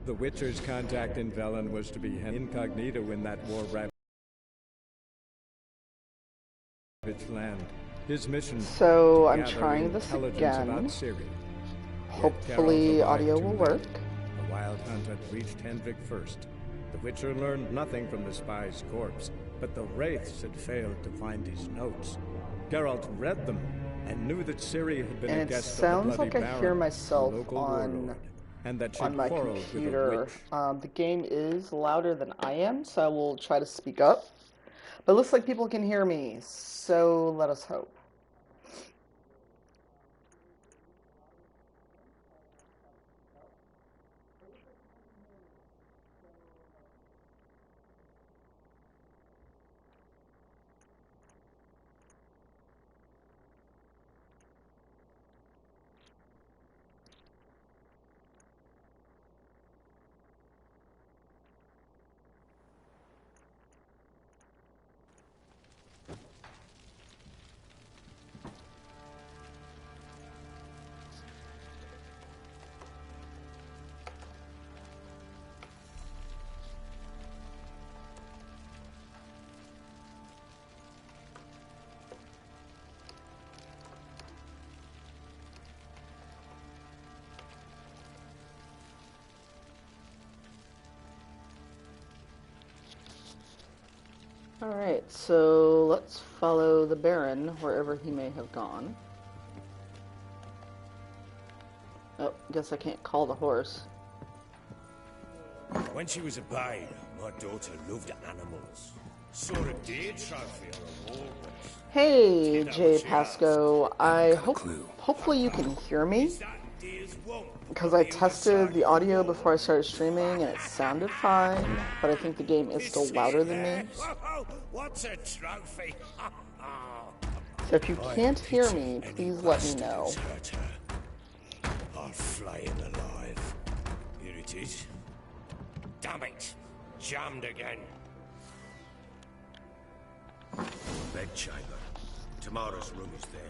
The Witcher's contact in Velen was to be incognito in that war-ravaged land. His mission So to I'm gather trying this intelligence again. about Ciri. Hopefully audio will work. The Wild Hunt had reached Hendrik first. The Witcher learned nothing from the spy's corpse, but the Wraiths had failed to find his notes. Geralt read them and knew that Ciri had been a guest of the Bloody Baron, I hear myself the local on warlord, and that on she'd my quarreled with a computer. witch. The game is louder than I am, so I will try to speak up. But it looks like people can hear me, so let us hope. Alright, so let's follow the Baron wherever he may have gone. Oh, guess I can't call the horse. When she was a babe, my daughter loved animals. Saw a deer trophy on a wall once. Hey, Jay Pasco. Hopefully you can hear me, because I tested the audio before I started streaming and it sounded fine, but I think the game is still louder than me. What's a trophy? So if you can't hear me, please let me know. I'll flay him alive. Here it is. Damn it! Jammed again. Bedchamber. Tomorrow's room is there.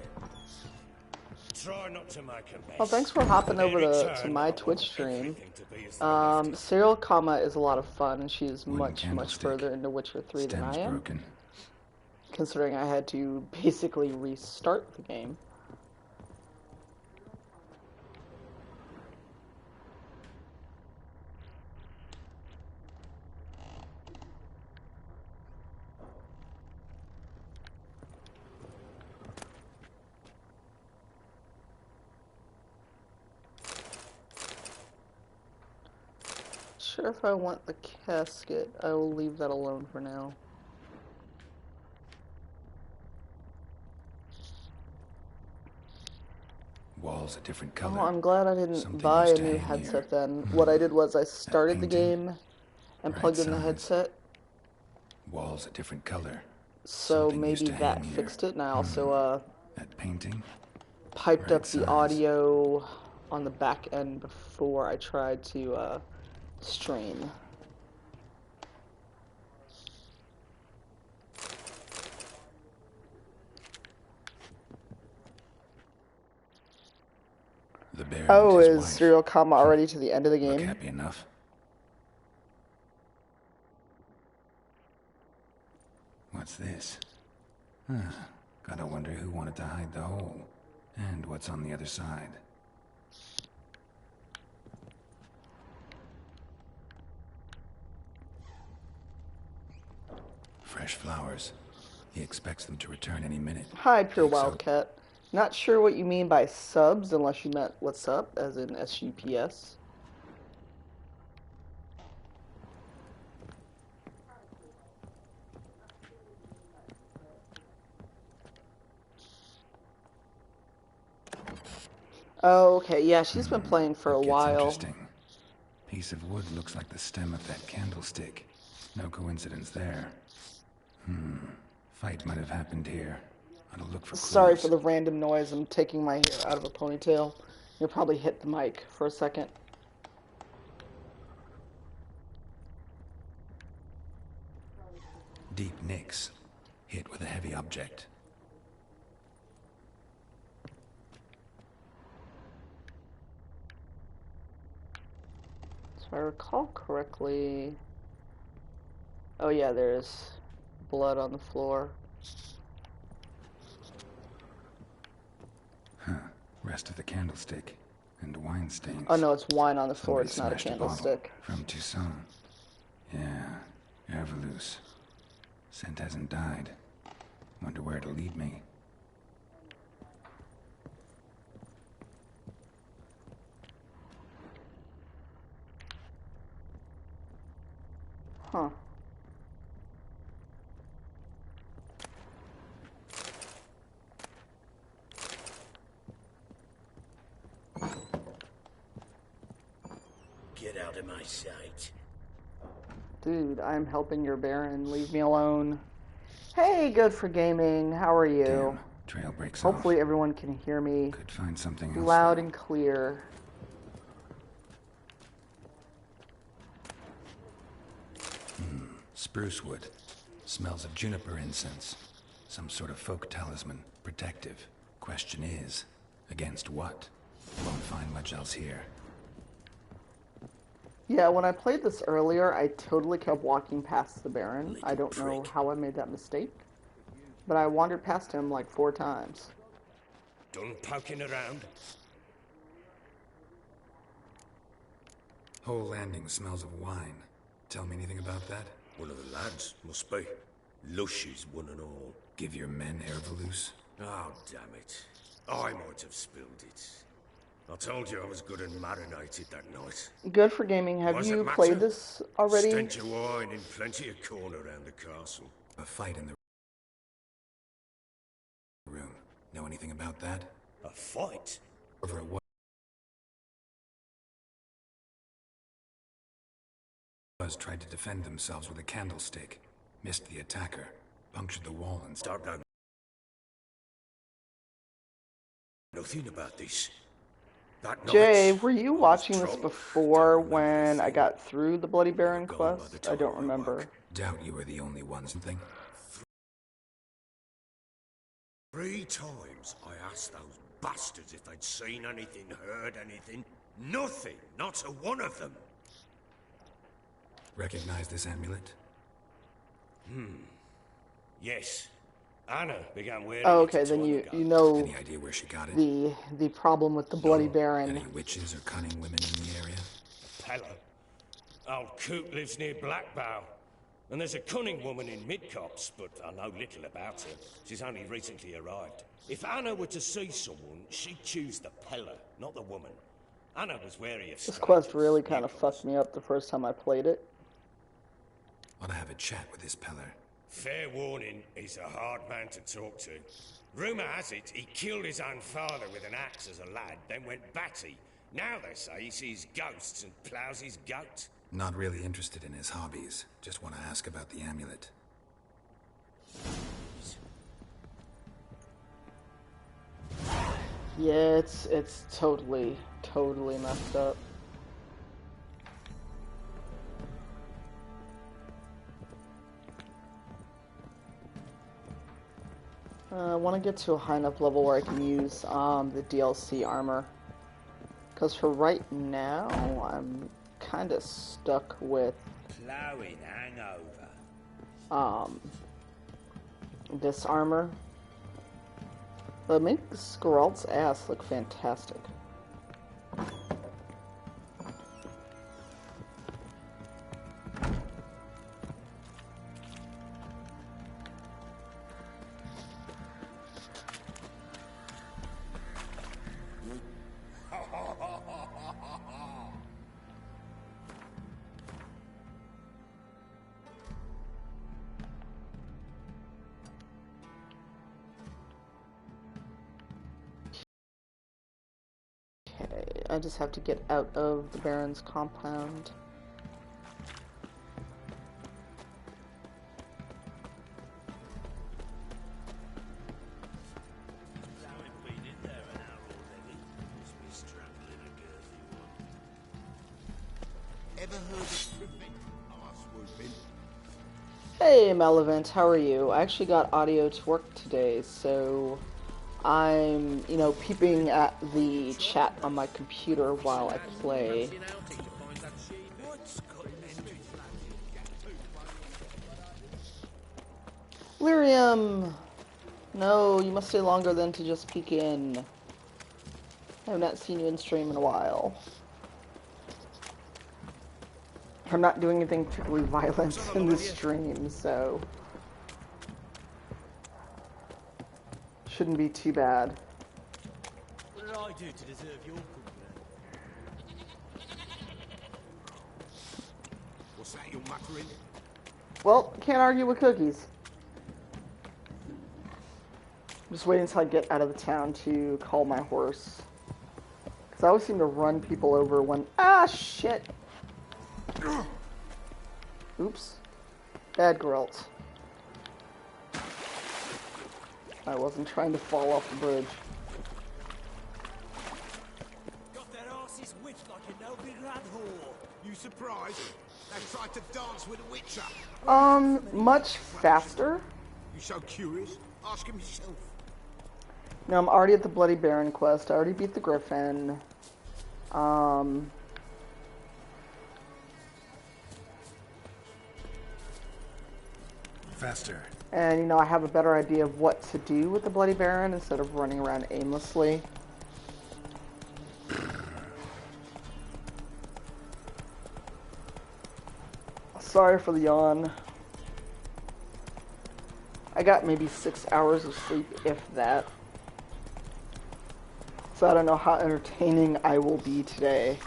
Try not to make a mess. Well, thanks for hopping over to my Twitch stream. Serial Kama is a lot of fun, and she is much further into Witcher 3 than I am. Considering I had to basically restart the game. Sure, if I want the casket, I will leave that alone for now. Walls a different color. Oh, I'm glad I didn't buy a new headset then. What I did was I started the game and plugged in the headset. Walls a different color. So maybe that fixed it, and I also that painting piped up the audio on the back end before I tried to stream. Oh, is Serial Kama already to the end of the game? Happy enough. What's this? Gotta wonder who wanted to hide the hole. And what's on the other side. Fresh flowers. He expects them to return any minute. Hi, Pure Wildcat. Not sure what you mean by subs, unless you meant what's up, as in SUPS. Oh, okay, yeah, she's been playing for a while. Interesting. Piece of wood looks like the stem of that candlestick. No coincidence there. Fight might have happened here. I'll look for clues. Sorry for the random noise. I'm taking my hair out of a ponytail. You'll probably hit the mic for a second. Deep nicks. Hit with a heavy object. If I recall correctly... Oh yeah, there's blood on the floor. Huh. Rest of the candlestick. And wine stains. Oh no, it's wine on the floor, Somebody it's not a smashed candlestick. From Toussaint. Yeah, Ervelus. Scent hasn't died. Wonder where it'll lead me. Huh. Get out of my sight. Dude, I'm helping your Baron. Leave me alone. Hey, good for gaming. How are you? Damn, trail breaks Hopefully off. everyone can hear me Could find something else. loud and clear. Spruce wood. Smells of juniper incense. Some sort of folk talisman. Protective. Question is, against what? Won't find much else here. Yeah, when I played this earlier, I totally kept walking past the Baron. I don't know how I made that mistake, but I wandered past him like 4 times. Done poking around? Whole landing smells of wine. Tell me anything about that? One of the lads, must be. Lushes, one and all. Give your men Ervelus? Oh, damn it. I might have spilled it. I told you I was good and marinated that night. Good for gaming. Have Does it you matter? played this already? Stench of wine in plenty of corn around the castle. A fight in the room. Know anything about that? A fight? Over at what? Tried to defend themselves with a candlestick. Missed the attacker. Punctured the wall and Don't know nothing about this. That Jay, night, were you I was watching this drunk. before Don't remember when I anything. got through the Bloody Baron Gone by quest? the I don't time I remember. woke. Doubt you were the only one. Something? 3 times I asked those bastards if they'd seen anything, heard anything. Nothing. Not a one of them. Recognize this amulet? Yes. Anna began wearing Oh, it okay, a then time you ago. know Any idea where she got it? the problem with the Bloody Baron. Any witches or cunning women in the area? Pella. Old Coot lives near Blackbow. And there's a cunning woman in Midcopse, but I know little about her. She's only recently arrived. If Anna were to see someone, she'd choose the Pella, not the woman. Anna was wary of This quest strangers, really kind of newcomers. fucked me up the first time I played it. Ought to have a chat with this Peller. Fair warning, he's a hard man to talk to. Rumour has it he killed his own father with an axe as a lad, then went batty. Now they say he sees ghosts and ploughs his goat. Not really interested in his hobbies. Just want to ask about the amulet. Yeah, it's totally messed up. I want to get to a high enough level where I can use the DLC armor. Because for right now, I'm kind of stuck with Ploughing hangover. this armor. But it makes Geralt's ass look fantastic. Okay, I just have to get out of the Baron's compound. Ever heard of Griffin? Swooping. Hey Malevent, how are you? I actually got audio to work today, so I'm, peeping at the chat on my computer while I play. Lyrium! No, you must stay longer than to just peek in. I have not seen you in stream in a while. I'm not doing anything particularly violent in this stream, so... shouldn't be too bad. What did I do to deserve your company? What's that you're muttering? Well, can't argue with cookies. I'm just waiting until I get out of the town to call my horse. Because I always seem to run people over when... Ah, shit! Oops. Bad Geralt. I wasn't trying to fall off the bridge. Got their asses whipped like a no big lad whore. You surprised? They tried to dance with a witcher. Much faster. You so curious? Ask him yourself. No, I'm already at the Bloody Baron quest. I already beat the Griffin. Faster. And, you know, I have a better idea of what to do with the Bloody Baron instead of running around aimlessly. Sorry for the yawn. I got maybe 6 hours of sleep, if that. So I don't know how entertaining I will be today.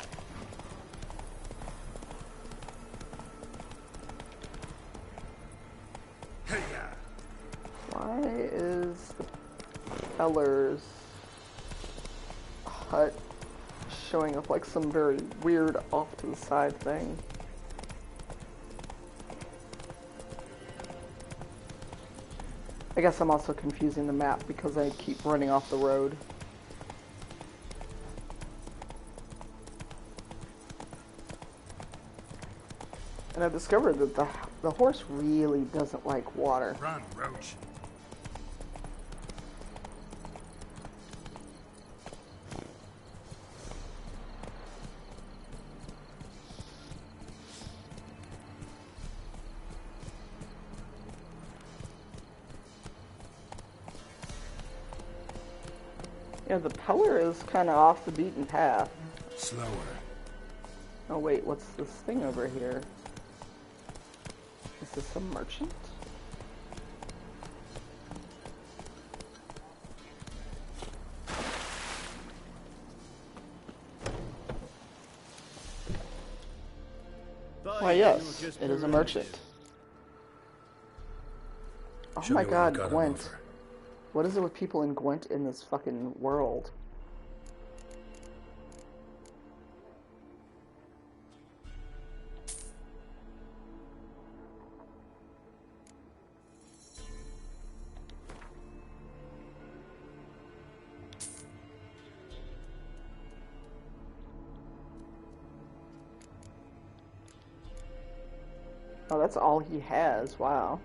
Why is the Peller's hut showing up like some very weird off to the side thing? I guess I'm also confusing the map because I keep running off the road. And I've discovered that the horse really doesn't like water. Run, Roach. Yeah, the Peller is kind of off the beaten path. Slower. Oh wait, what's this thing over here? Is this a merchant? Why yes, it is a merchant. Oh my god, Gwent. What is it with people in Gwent in this fucking world? Oh, that's all he has. Wow.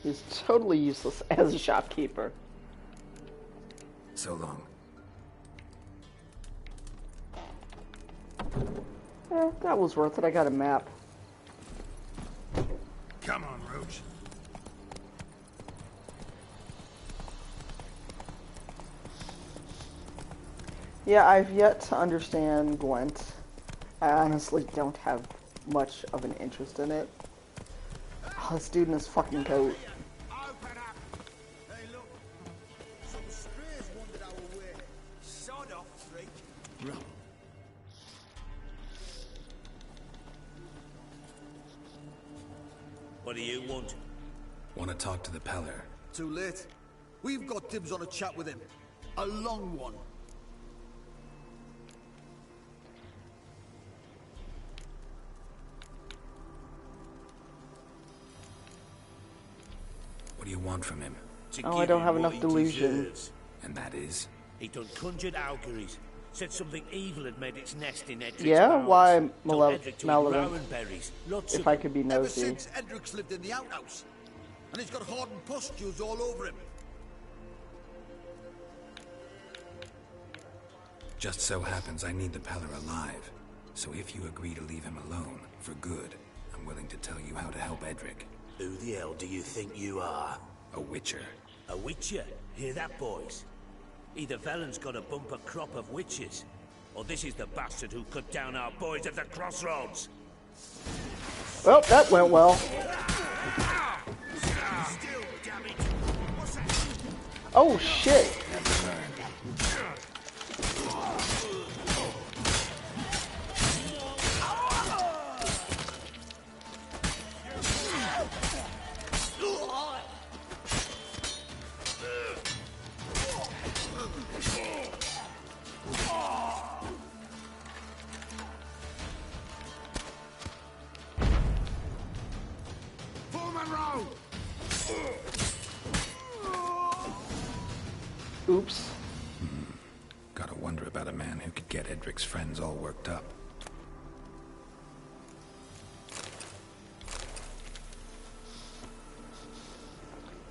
He's totally useless as a shopkeeper. So long. That was worth it. I got a map. Come on, Roach. Yeah, I've yet to understand Gwent. I honestly don't have much of an interest in it. Oh, this dude in his fucking coat. Open up! Hey, look. Some strays wandered our way. Sod off, freak. Run. What do you want? Want to talk to the Peller? Too late. We've got dibs on a chat with him. A long one. What do you want from him? Oh, I don't have enough delusion. And that is? He done conjured auguries. Said something evil had made its nest in Edric's Yeah? barns. Why, Told Edric to eat Maladin? rowan berries. Lots If of I could be Ever nosy. since Edric's lived in the outhouse. And he's got hardened pustules all over him. Just so happens I need the Peller alive. So if you agree to leave him alone, for good, I'm willing to tell you how to help Edric. Who the hell do you think you are? A witcher. A witcher? Hear that, boys? Either Velen's got a bumper crop of witches, or this is the bastard who cut down our boys at the crossroads. Well, that went well. Oh shit! Oops. Gotta wonder about a man who could get Edric's friends all worked up.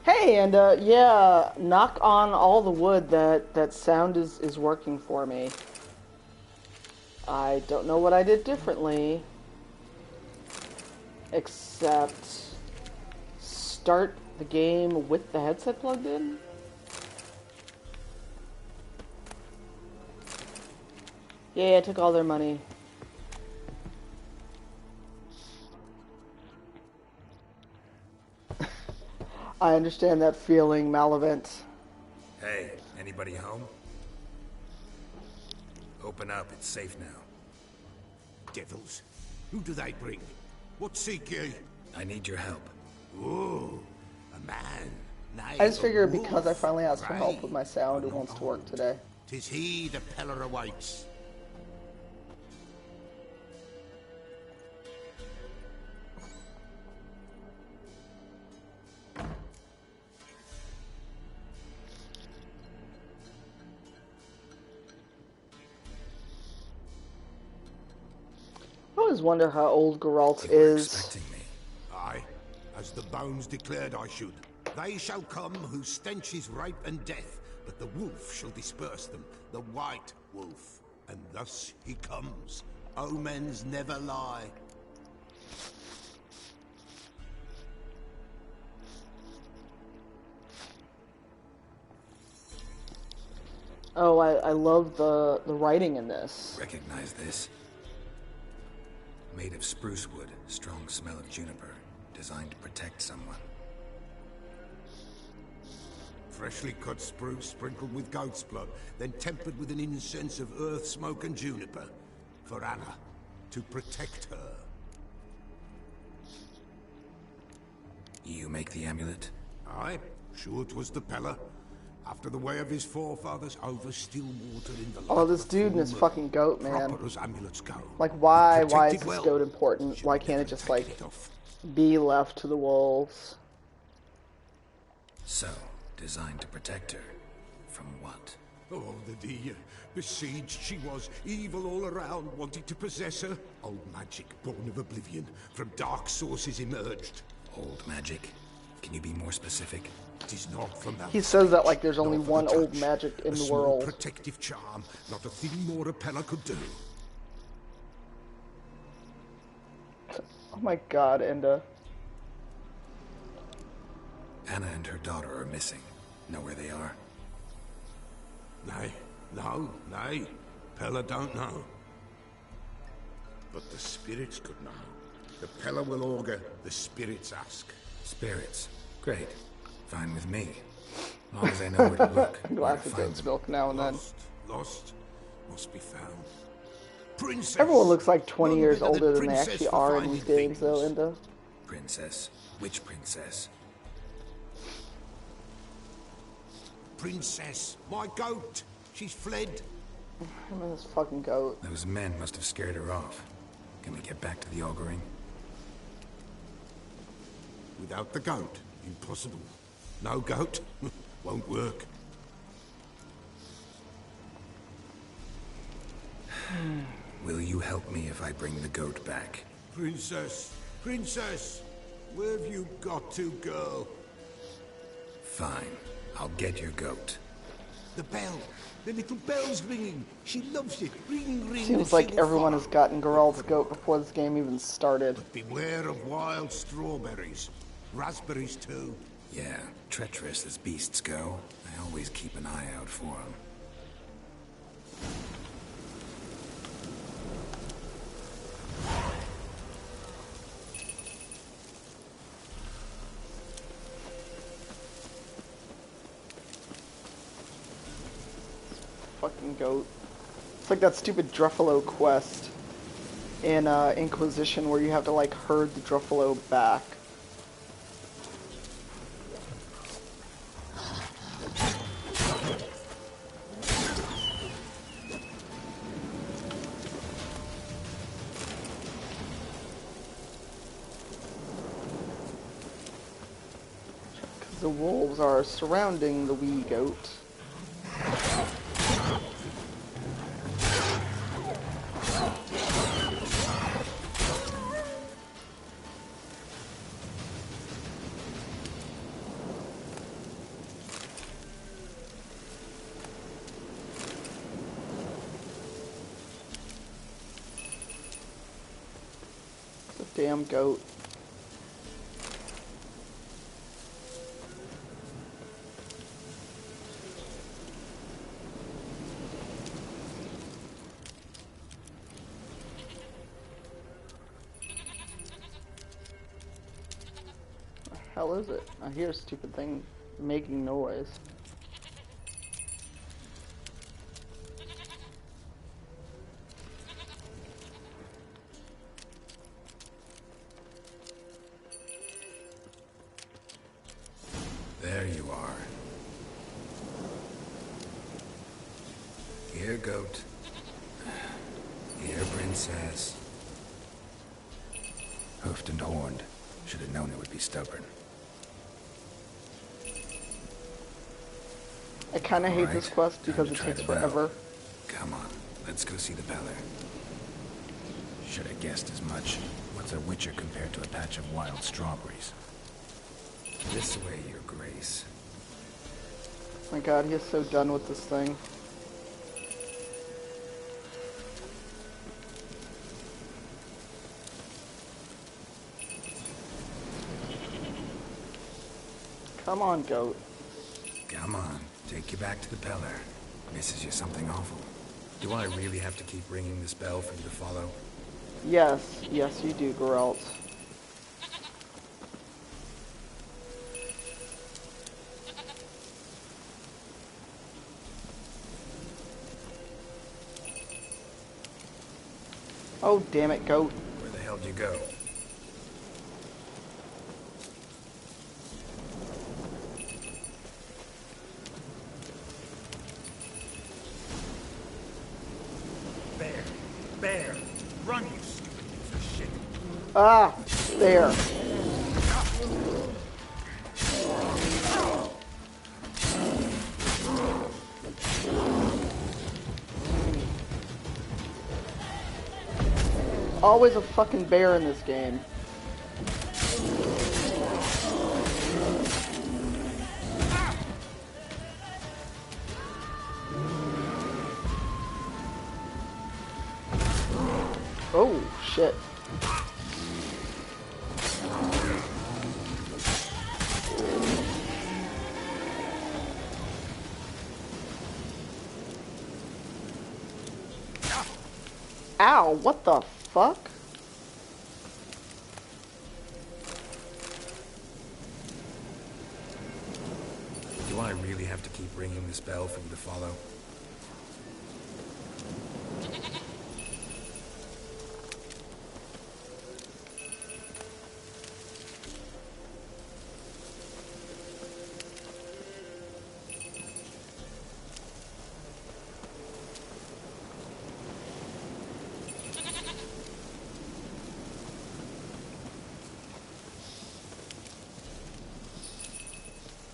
Hey, and yeah, knock on all the wood, that sound is working for me. I don't know what I did differently, except start the game with the headset plugged in. Yeah, I took all their money. I understand that feeling, Malavent. Hey, anybody home? Open up, it's safe now. Devils. Who do they bring? What seek ye? I need your help. Ooh, a man. Nay, I just figured a because I wolf. finally asked for help Right. with my sound, it wants to work today. 'Tis he the Peller awaits. I always wonder how old Geralt You were is. expecting me. Aye, as the bones declared I should. They shall come whose stench is rape and death, but the wolf shall disperse them, the white wolf. And thus he comes. Omens never lie. Oh, I love the writing in this. Recognize this? Made of spruce wood, strong smell of juniper, designed to protect someone. Freshly cut spruce sprinkled with goat's blood, then tempered with an incense of earth, smoke and juniper. For Anna, to protect her. You make the amulet? Aye, sure 'twas the Peller. After the way of his forefathers, over still water in the Oh, this dude and his fucking goat, man. Proper as amulets go. Like, why Protect is it this well. goat important? Why can't it just, Never like, take it off. be left to the wolves? So, designed to protect her. From what? Oh, the besieged she was, evil all around, wanting to possess her. Old magic, born of oblivion, from dark sources emerged. Old magic? Can you be more specific? It is not from that. He says that like there's only nor for one the old touch. magic in A the small world. protective charm, not a thing more a Peller could do. Oh my god, Enda. Anna and her daughter are missing. Know where they are? Nay, nay. Peller don't know. But the spirits could know. The Peller will augur, the spirits ask. Spirits. Great. Fine with me. As long as I know where to look. I'm where glad to it find goes them. milk now and then. Lost, must be found. Princess. Everyone looks like 20 None years better older than they princess actually for are in finding these games, though, things. Enda. Princess. Which princess? Princess, my goat. She's fled. I mean, this fucking goat. Those men must have scared her off. Can we get back to the auguring? Without the goat, impossible. No goat, won't work. Will you help me if I bring the goat back? Princess, princess, where have you got to, girl? Fine. I'll get your goat. The bell. The little bell's ringing. She loves it. Ring, ring. Seems and like she will everyone has follow. gotten Geralt's goat before this game even started. Beware of wild strawberries. Raspberries too. Yeah, treacherous as beasts go. I always keep an eye out for them. Fucking goat. It's like that stupid Druffalo quest in Inquisition where you have to like herd the Druffalo back. The wolves are surrounding the wee goat. The damn goat. Hell is it? I hear a stupid thing making noise. There you are. Here, goat. Here, princess. Hoofed and horned. Should have known it would be stubborn. I kind of hate this quest because it takes forever. Come on, let's go see the Beller. Should have guessed as much. What's a witcher compared to a patch of wild strawberries? This way, your grace. Oh my god, he is so done with this thing. Come on, goat. Come on, take you back to the Beller. Misses you something awful. Do I really have to keep ringing this bell for you to follow? Yes, yes you do, Geralt. Oh, damn it, goat. Where the hell did you go? Bear! Run, you stupid piece of shit! Ah, there. Always a fucking bear in this game. Oh, shit. Ow, what the fuck? Do I really have to keep ringing this bell for you to follow?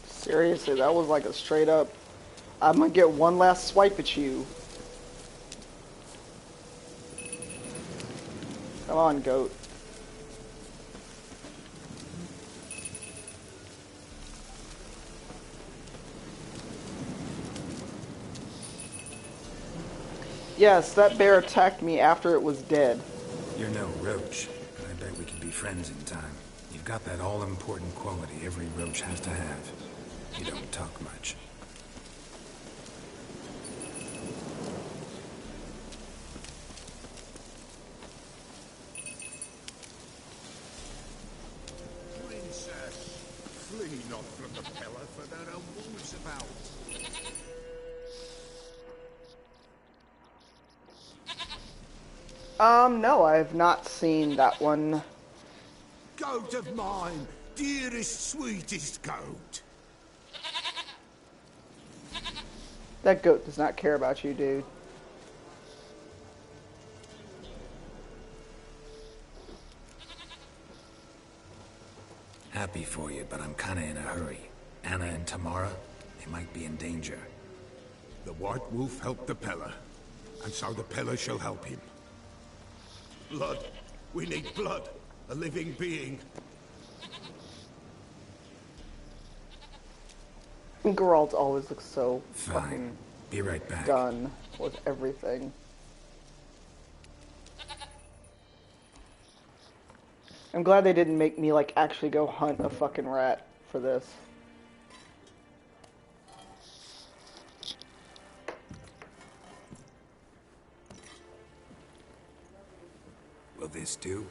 Seriously, that was like a straight up, I'm gonna get one last swipe at you. Come on, goat. Yes, that bear attacked me after it was dead. You're no roach. I bet we can be friends in time. You've got that all-important quality every roach has to have. You don't talk much. Princess, flee not from the Pellar, for there are wolves about. No, I have not seen that one. Goat of mine, dearest, sweetest goat. That goat does not care about you, dude. Happy for you, but I'm kinda in a hurry. Anna and Tamara, they might be in danger. The White Wolf helped the Pellar, and so the Pellar shall help him. Blood. We need blood. A living being. Geralt always looks so Fine. fucking Be right back. done with everything. I'm glad they didn't make me, like, actually go hunt a fucking rat for this. Will this do?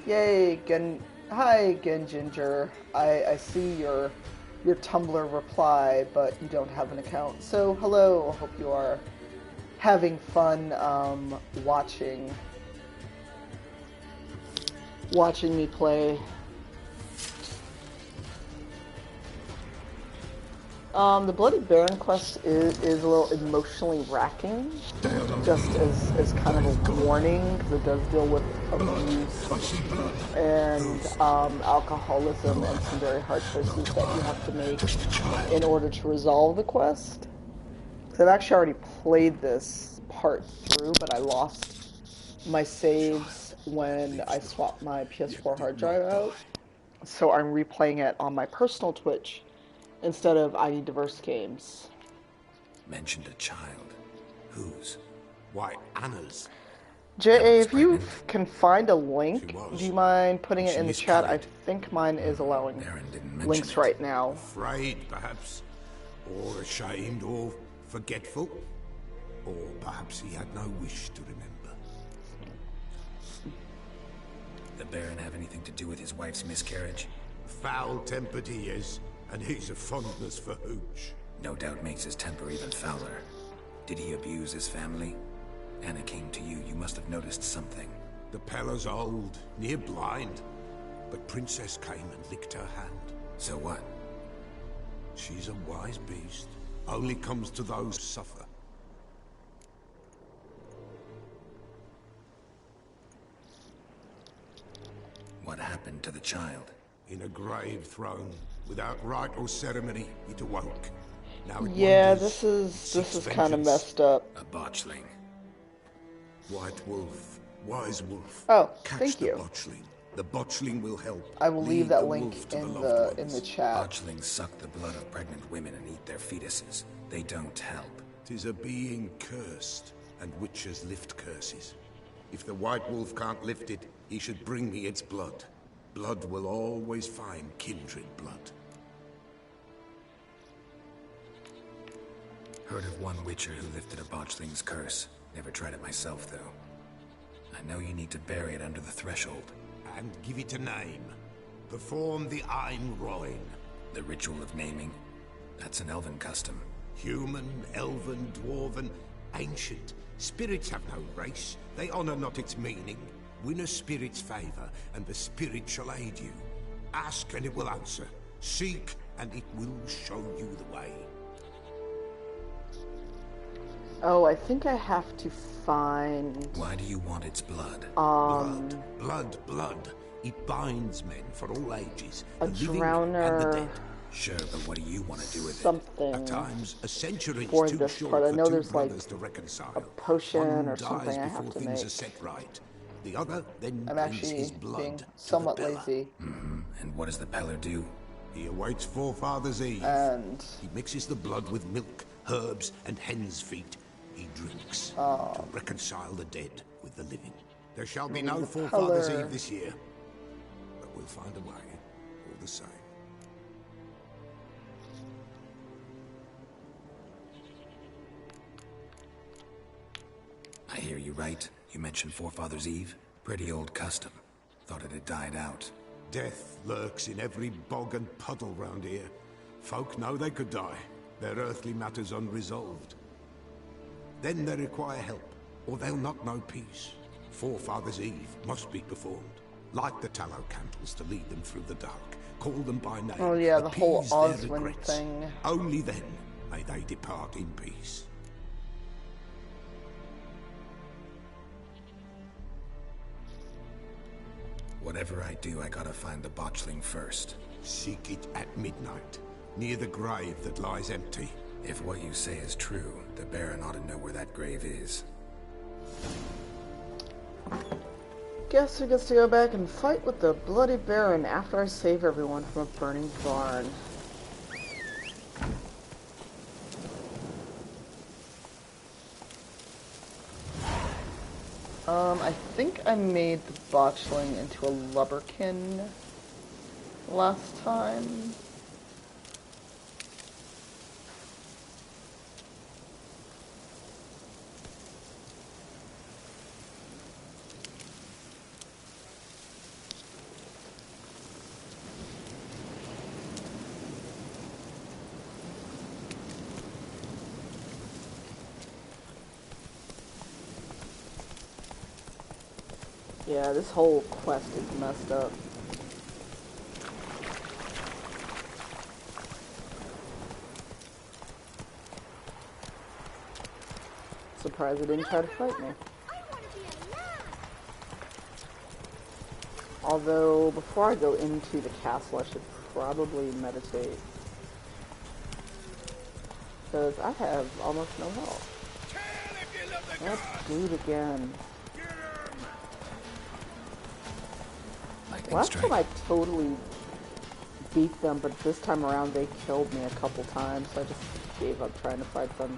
Yay, Hi, Genginger. I see your Tumblr reply, but you don't have an account. So, hello. I hope you are having fun watching me play. The Bloody Baron quest is a little emotionally racking, just as kind of a warning, because it does deal with abuse and alcoholism and some very hard choices that you have to make in order to resolve the quest. So I've actually already played this part through, but I lost my saves when I swapped my PS4 hard drive out, so I'm replaying it on my personal Twitch instead of I Need Diverse Games. Mentioned a child. Whose? Why, Anna's. JA, if you can find a link, do you mind putting it in the chat? I think mine is allowing links right now. Afraid, perhaps. Or ashamed, or forgetful. Or perhaps he had no wish to remember. The Baron have anything to do with his wife's miscarriage? Foul-tempered he is, and he's a fondness for hooch. No doubt makes his temper even fouler. Did he abuse his family? Anna came to you. You must have noticed something. The Pellar's old, near blind. But Princess came and licked her hand. So what? She's a wise beast. Only comes to those who suffer. What happened to the child? In a grave thrown, without rite or ceremony, it awoke. Now it Yeah, wanders, this is kind of vengeance. messed up. A botchling. White Wolf, Wise Wolf. Oh, Catch thank the you. botchling. The botchling will help. I will leave Lead that the link wolf to in loved the ones. chat. Botchlings suck the blood of pregnant women and eat their fetuses. They don't help. 'Tis a being cursed, and witches lift curses. If the White Wolf can't lift it, he should bring me its blood. Blood will always find kindred blood. Heard of one witcher who lifted a botchling's curse. Never tried it myself, though. I know you need to bury it under the threshold. And give it a name. Perform the Ein Roin. The ritual of naming. That's an elven custom. Human, elven, dwarven, ancient. Spirits have no race. They honor not its meaning. Win a spirit's favor, and the spirit shall aid you. Ask, and it will answer. Seek, and it will show you the way. Oh, I think I have to find... Why do you want its blood? Blood. It binds men for all ages. A the living drowner... and the dead. Sure, but what do you want to do with something At times, a century for is too this short part. I for know two there's like brothers to reconcile. a potion One or dies something I before have to things make. are set right. The other then I'm brings actually his blood being to the somewhat Pellar. lazy. And what does the Pellar do? He awaits Forefather's Eve. And he mixes the blood with milk, herbs, and hen's feet. He drinks to reconcile the dead with the living. There shall be no Forefather's Eve this year, but we'll find a way, all the same. I hear you right. You mentioned Forefather's Eve? Pretty old custom. Thought it had died out. Death lurks in every bog and puddle round here. Folk know they could die, their earthly matters unresolved. Then they require help, or they'll not know peace. Forefather's Eve must be performed. Light the tallow candles to lead them through the dark. Call them by name. oh yeah, the whole appease their Oswin regrets. thing. Only then may they depart in peace. Whatever I do, I gotta find the botchling first. Seek it at midnight, near the grave that lies empty. If what you say is true, the Baron ought to know where that grave is. Guess who gets to go back and fight with the Bloody Baron after I save everyone from a burning barn? I think I made the botchling into a lubberkin last time. Yeah, this whole quest is messed up. Surprised it didn't try to fight me. Although, before I go into the castle, I should probably meditate. Because I have almost no health. Let's do it again. Last time I totally beat them, but this time around they killed me a couple times, so I just gave up trying to fight them.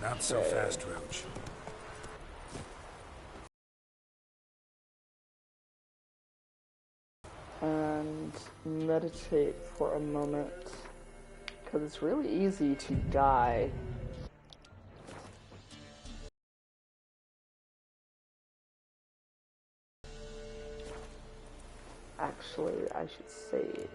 Not so fast, Roach. And meditate for a moment, because it's really easy to die. Actually, I should save.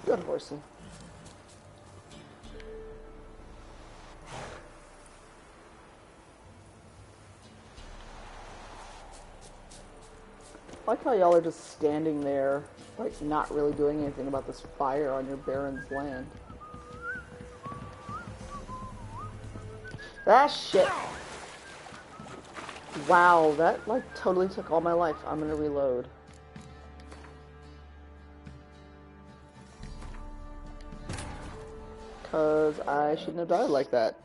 Good horsey. I like how y'all are just standing there, like not really doing anything about this fire on your Baron's land. Ah, shit! Wow, that like totally took all my life. I'm gonna reload. Because I shouldn't have died like that.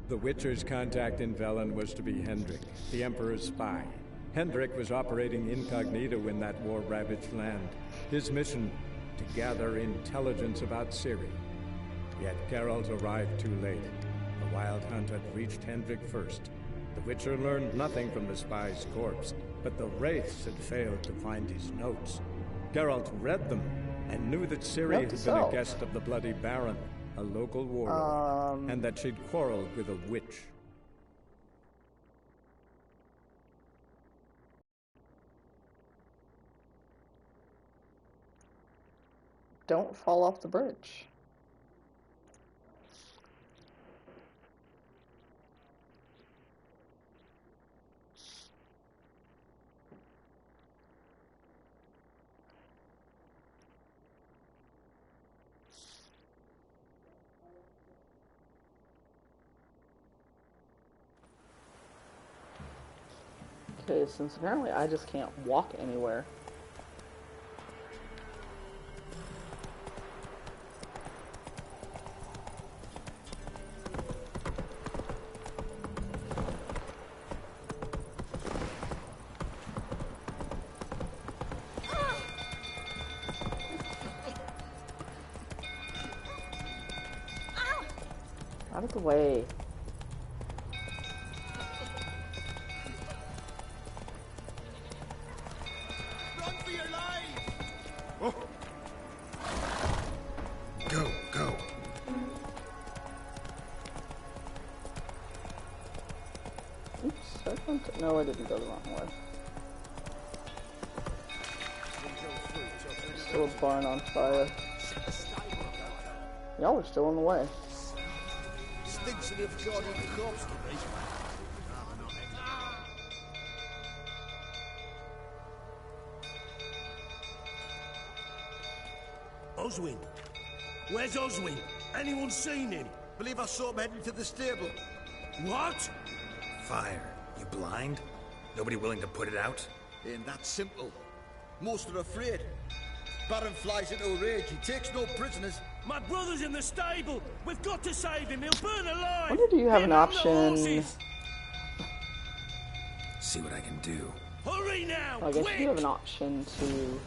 The Witcher's contact in Velen was to be Hendrik, the Emperor's spy. Hendrik was operating incognito in that war-ravaged land. His mission, to gather intelligence about Ciri. Yet Geralt arrived too late. The Wild Hunt had reached Hendrik first. The Witcher learned nothing from the spy's corpse, but the Wraiths had failed to find his notes. Geralt read them and knew that Ciri had been a guest of the Bloody Baron, a local warlord, and that she'd quarreled with a witch. Don't fall off the bridge. Okay, since apparently I just can't walk anywhere. Out of the way. Run for your life! Oh. Go, go. Oops, no, I didn't go the wrong way. Still a barn on fire. Y'all are still in the way. Stinks of the god of the corpse to me. Oswin? Where's Oswin? Anyone seen him? Believe I saw him heading to the stable. What? Fire. You blind? Nobody willing to put it out? Ain't that simple. Most are afraid. Baron flies into a rage. He takes no prisoners. My brother's in the stable. We've got to save him. He'll burn alive. Wonder do you have an option? See what I can do. Hurry now! I guess quick! you have an option to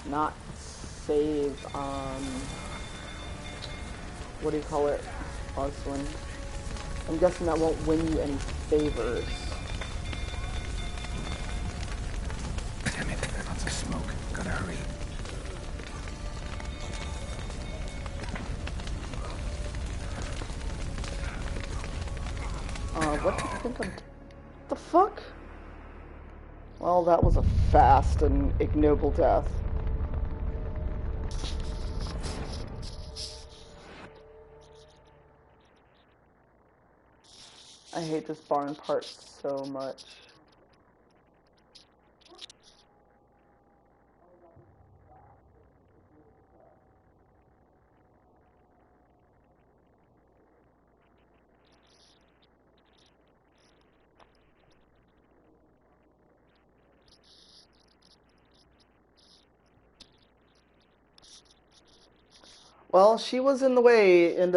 not save, what do you call it, Oswin? I'm guessing that won't win you any favors. Damn it, lots of smoke. Gotta hurry. What do you think I'm... The fuck? Well, that was a fast and ignoble death. I hate this barn part so much. Well, she was in the way, and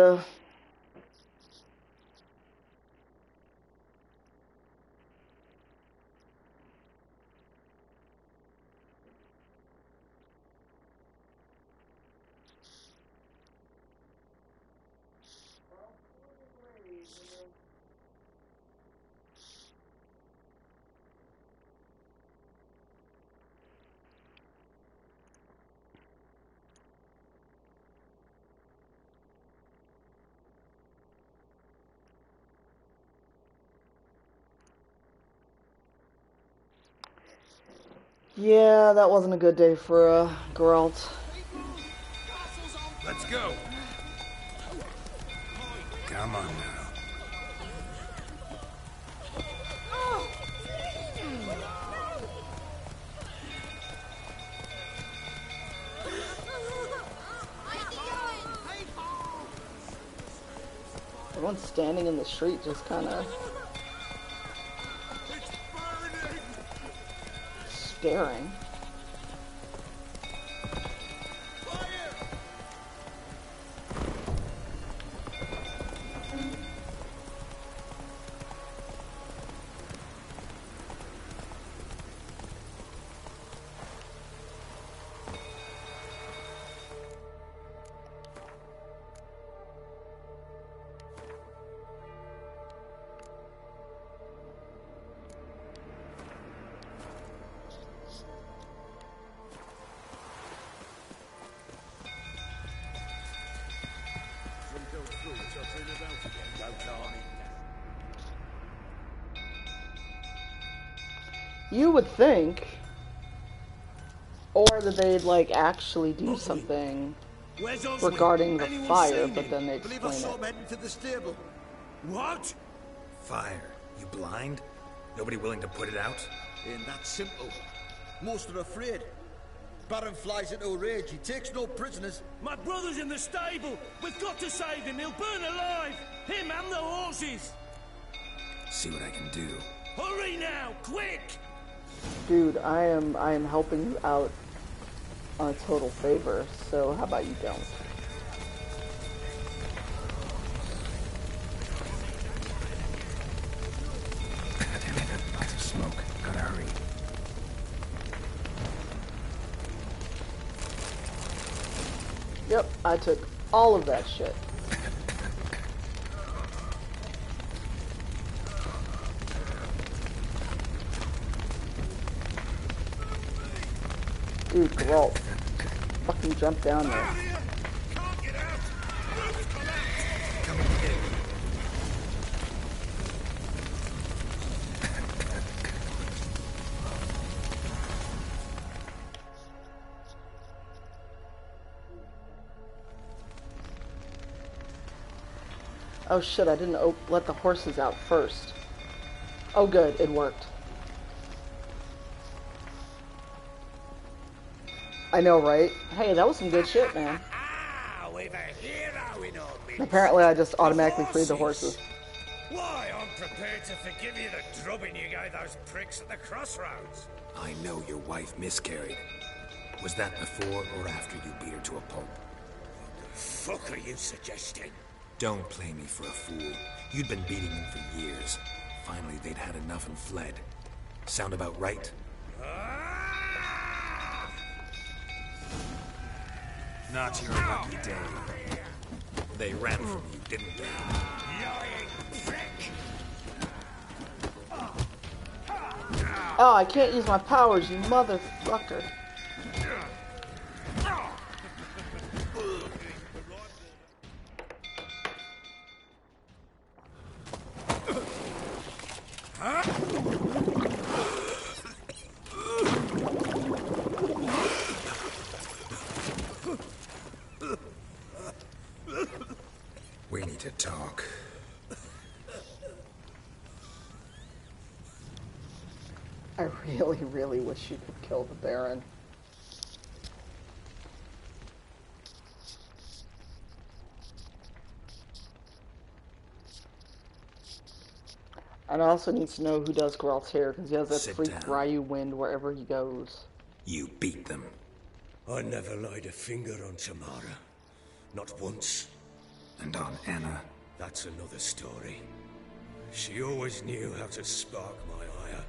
yeah, that wasn't a good day for Geralt. Let's go. Come on now. Everyone's standing in the street just kind of staring. You would think, or that they'd like actually do something regarding the fire, but then they explain Believe I saw it. him heading to the stable. What? Fire. You blind? Nobody willing to put it out? Ain't that simple. Most are afraid. Baron flies into a rage. He takes no prisoners. My brother's in the stable. We've got to save him. He'll burn alive. Him and the horses. See what I can do. Hurry now, quick! Dude, I am helping you out on a total favor, so how about you don't? Lots of smoke. Gotta hurry. Yep, I took all of that shit. Dude, Geralt, fucking jump down there. Oh shit, I didn't let the horses out first. Oh good, it worked. I know, right? Hey, that was some good shit, man. We've a hero in our midst. Apparently I just automatically freed the horses. Why, I'm prepared to forgive you the drubbing you gave those pricks at the crossroads. I know your wife miscarried. Was that before or after you beat her to a pulp? What the fuck are you suggesting? Don't play me for a fool. You'd been beating them for years. Finally, they'd had enough and fled. Sound about right? Not your lucky day. They ran from you, didn't they? Lying prick! Oh, I can't use my powers, you motherfucker. We need to talk. I really, really wish you could kill the Baron. And I also need to know who does Geralt's hair, because he has that freak Ryu wind wherever he goes. You beat them. I never laid a finger on Tamara. Not once. And on Anna? That's another story. She always knew how to spark my ire.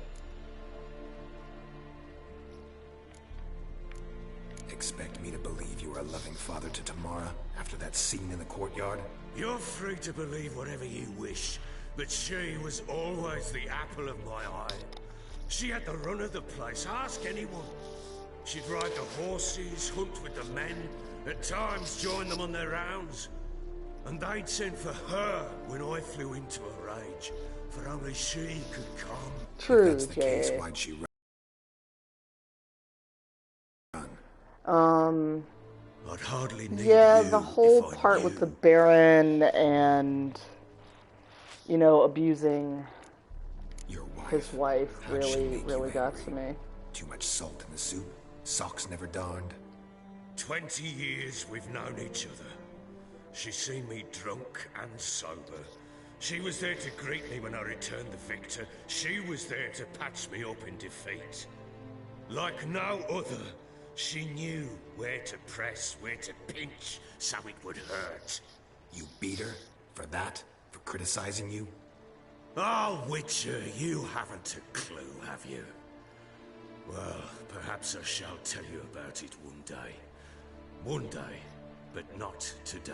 Expect me to believe you are a loving father to Tamara after that scene in the courtyard? You're free to believe whatever you wish, but she was always the apple of my eye. She had the run of the place, ask anyone. She'd ride the horses, hunt with the men, at times join them on their rounds. And they'd send for her when I flew into a rage, for only she could come. True, if that's the case, why'd she run? I'd hardly need yeah, you the whole if I part knew. with the Baron and, you know, abusing your wife. His wife How'd she really, make really you got angry? to me. Too much salt in the soup? Socks never darned? 20 years we've known each other. She's seen me drunk and sober. She was there to greet me when I returned the victor. She was there to patch me up in defeat. Like no other, she knew where to press, where to pinch, so it would hurt. You beat her? For that? For criticizing you? Oh, Witcher, you haven't a clue, have you? Well, perhaps I shall tell you about it one day. One day, but not today.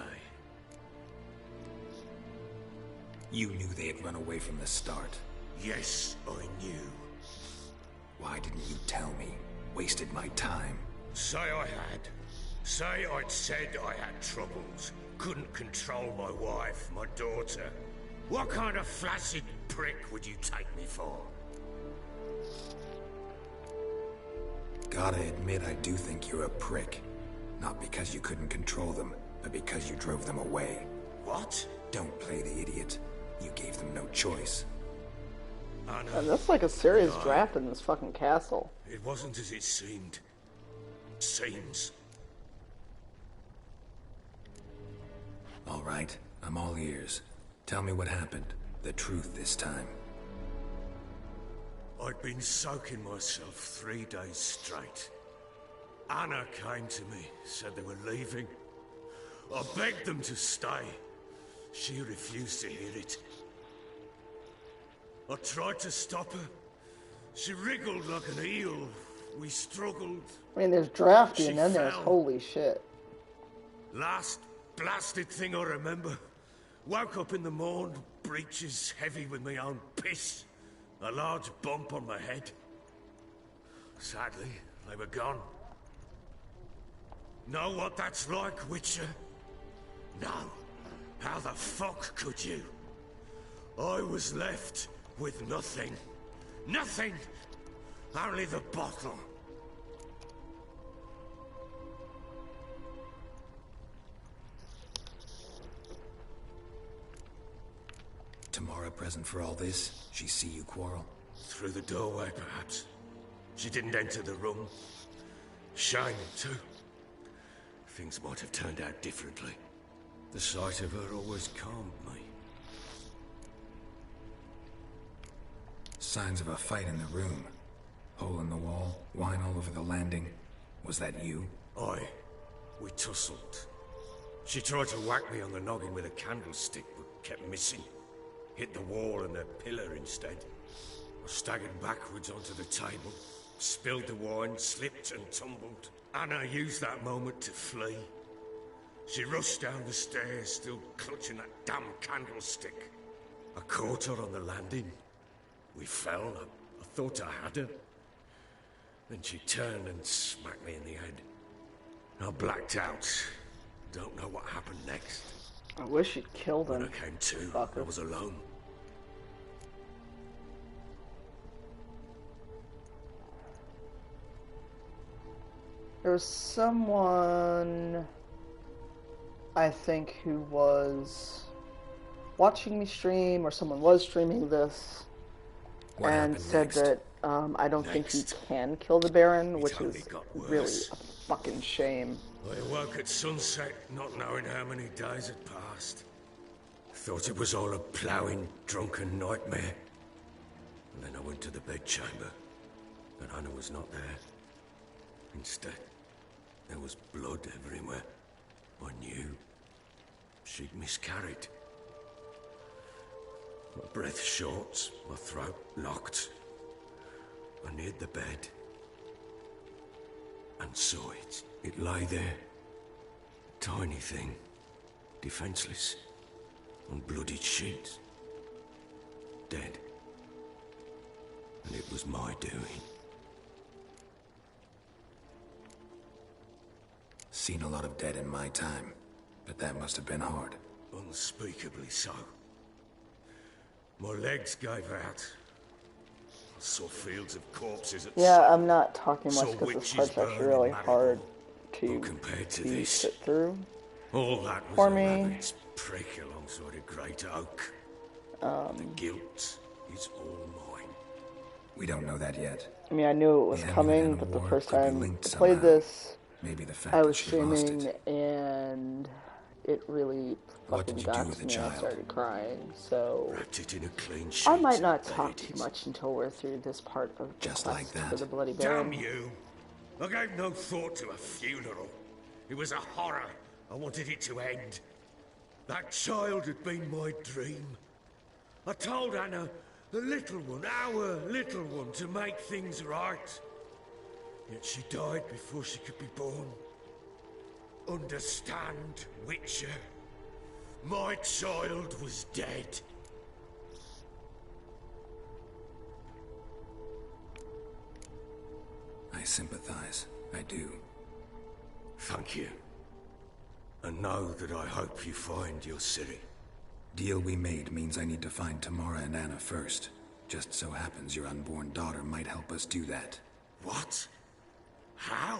You knew they had run away from the start. Yes, I knew. Why didn't you tell me? Wasted my time. Say I had. Say I'd said I had troubles. Couldn't control my wife, my daughter. What kind of flaccid prick would you take me for? Gotta admit, I do think you're a prick. Not because you couldn't control them, but because you drove them away. What? Don't play the idiot. You gave them no choice. And that's like a serious draft in this fucking castle. It wasn't as it seemed. Seems. All right, I'm all ears. Tell me what happened. The truth this time. I'd been soaking myself 3 days straight. Anna came to me, said they were leaving. I begged them to stay. She refused to hear it. I tried to stop her. She wriggled like an eel. We struggled. I mean, there's drafty She and then there's fell. holy shit. Last blasted thing I remember. Woke up in the morn, breeches heavy with my own piss. A large bump on my head. Sadly, they were gone. Know what that's like, Witcher? No. How the fuck could you? I was left with nothing. Nothing! Only the bottle. Tamara present for all this? She see you quarrel? Through the doorway, perhaps. She didn't enter the room. Shame, too. Things might have turned out differently. The sight of her always calmed me. Signs of a fight in the room. Hole in the wall, wine all over the landing. Was that you? Aye. We tussled. She tried to whack me on the noggin with a candlestick, but kept missing. Hit the wall and a pillar instead. I staggered backwards onto the table, spilled the wine, slipped and tumbled. Anna used that moment to flee. She rushed down the stairs, still clutching that damn candlestick. I caught her on the landing. We fell. I thought I had her. Then she turned and smacked me in the head. I blacked out. Don't know what happened next. I wish you'd killed him. When I came to, Fucker. I was alone. There was someone, I think, who was watching me stream, or someone was streaming this, What and happened said next? that I don't think you Next. can kill the Baron, It which only is got really worse. a fucking shame. I awoke at sunset, not knowing how many days had passed. Thought it was all a ploughing, drunken nightmare. And then I went to the bedchamber, and Anna was not there. Instead, there was blood everywhere. I knew she'd miscarried. My breath short, my throat locked. I neared the bed and saw it. It lay there. Tiny thing. Defenseless. On bloodied sheets. Dead. And it was my doing. Seen a lot of dead in my time, but that must have been hard. Unspeakably so. My legs gave out. I saw fields of corpses at Yeah, I'm not talking much Saw because this witches part's actually burn really in hard Maribor. to But compared to to this, sit through. all that was For a me. rabbit's prick alongside a great oak. The guilt is all mine. We don't know that yet. I mean, I knew it was The coming, Anna but the War first could be time I linked played somehow. this, Maybe the fact I was that she lost streaming it. and it really What fucking did you do got with to the me. I child? started crying, so Wrapped it in a clean sheet. I might not and talk buried too it. much until we're through this part of the Just quest like that. for the Bloody Damn Baron. you! I gave no thought to a funeral. It was a horror. I wanted it to end. That child had been my dream. I told Anna, the little one, our little one, to make things right. Yet she died before she could be born. Understand, Witcher? My child was dead. I sympathize. I do. Thank you. And know that I hope you find your Ciri. Deal we made means I need to find Tamara and Anna first. Just so happens your unborn daughter might help us do that. What? How?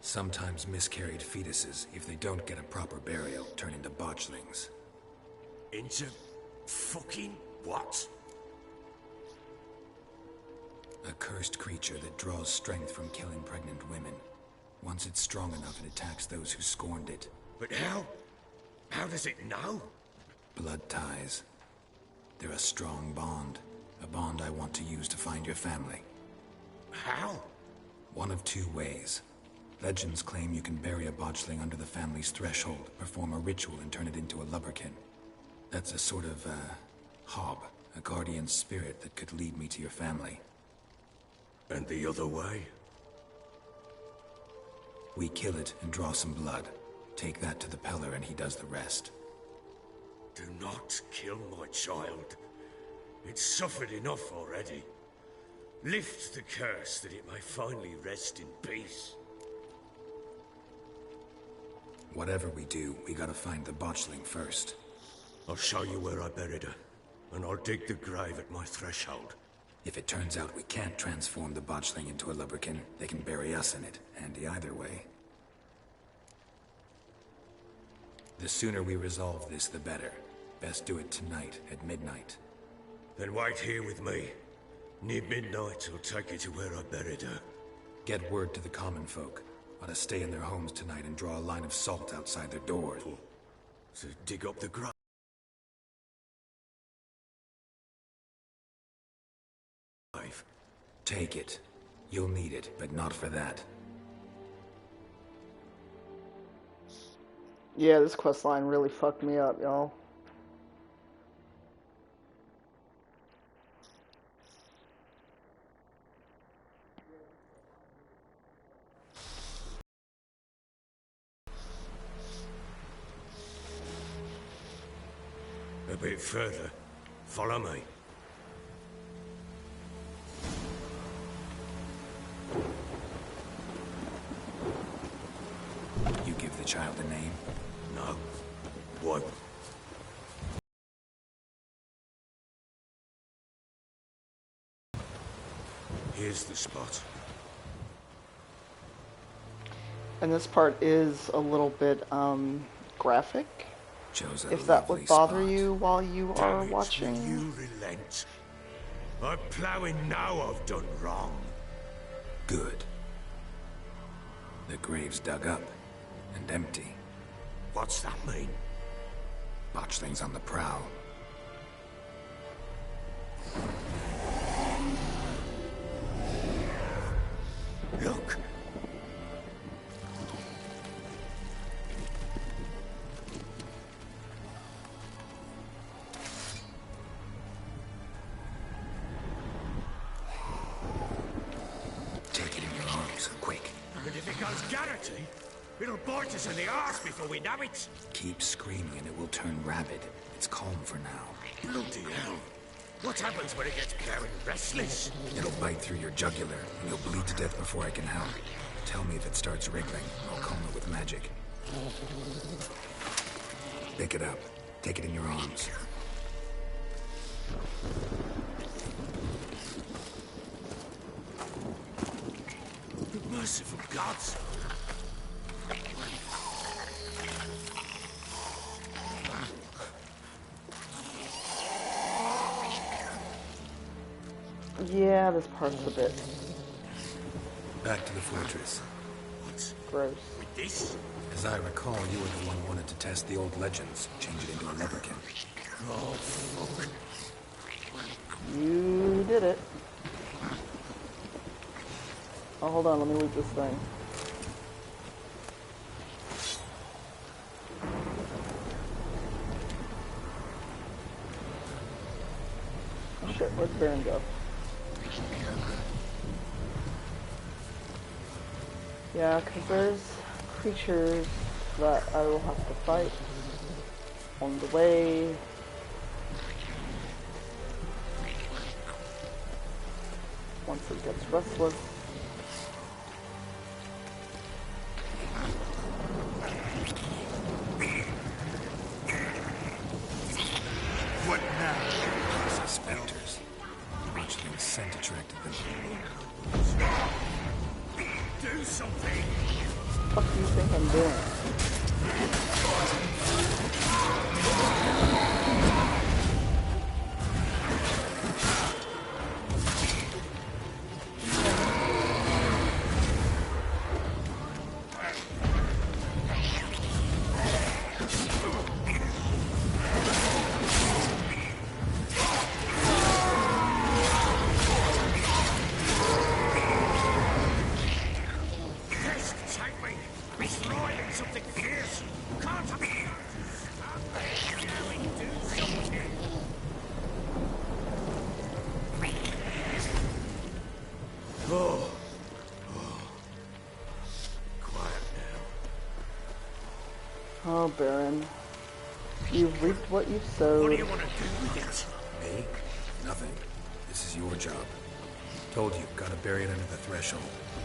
Sometimes miscarried fetuses, if they don't get a proper burial, turn into botchlings. Into fucking what? A cursed creature that draws strength from killing pregnant women. Once it's strong enough, it attacks those who scorned it. But how? How does it know? Blood ties. They're a strong bond. A bond I want to use to find your family. How? One of two ways. Legends claim you can bury a botchling under the family's threshold, perform a ritual, and turn it into a lubberkin. That's a sort of, hob, a guardian spirit that could lead me to your family. And the other way? We kill it and draw some blood. Take that to the Peller and he does the rest. Do not kill my child. It's suffered enough already. Lift the curse that it may finally rest in peace. Whatever we do, we gotta find the botchling first. I'll show you where I buried her, and I'll dig the grave at my threshold. If it turns out we can't transform the botchling into a lubberkin, they can bury us in it. Handy either way. The sooner we resolve this, the better. Best do it tonight, at midnight. Then wait here with me. Near midnight, I'll take you to where I buried her. Get word to the common folk. Ought to stay in their homes tonight and draw a line of salt outside their doors. So dig up the grave. Take it. You'll need it, but not for that. Yeah, this questline really fucked me up, y'all. A bit further. Follow me. You give the child a name? No. What? Here's the spot. And this part is a little bit, graphic. Chose a if that would bother spot. you while you are Damn it, watching. will you relent? I'm ploughing now I've done wrong. Good. The grave's dug up and empty. What's that mean? Botchling's on the prowl. Look! Take it in your arms, quick. And if it goes Garrity, it'll bite us in the arse before we know it. Keep screaming and it will turn rabid. It's calm for now. Bloody hell. What happens when it gets very restless? It'll bite through your jugular, and you'll bleed to death before I can help. Tell me if it starts wriggling. I'll calm it with magic. Pick it up. Take it in your arms. Merciful gods! Yeah, this part's a bit Back to the fortress. gross. With this? As I recall, you were the one who wanted to test the old legends, change it into a lubberkin. Oh, fuck. You did it. Oh, hold on, let me loot this thing. Oh shit, where'd the Baron go? Yeah, because there's creatures that I will have to fight on the way. Once it gets restless. What now? Spectres. Botchling's scent attracted them. Do something! What do you think I'm doing? You've reaped what you've sowed. What do you want to do with it? Me? Nothing. This is your job. Told you, gotta bury it under the threshold.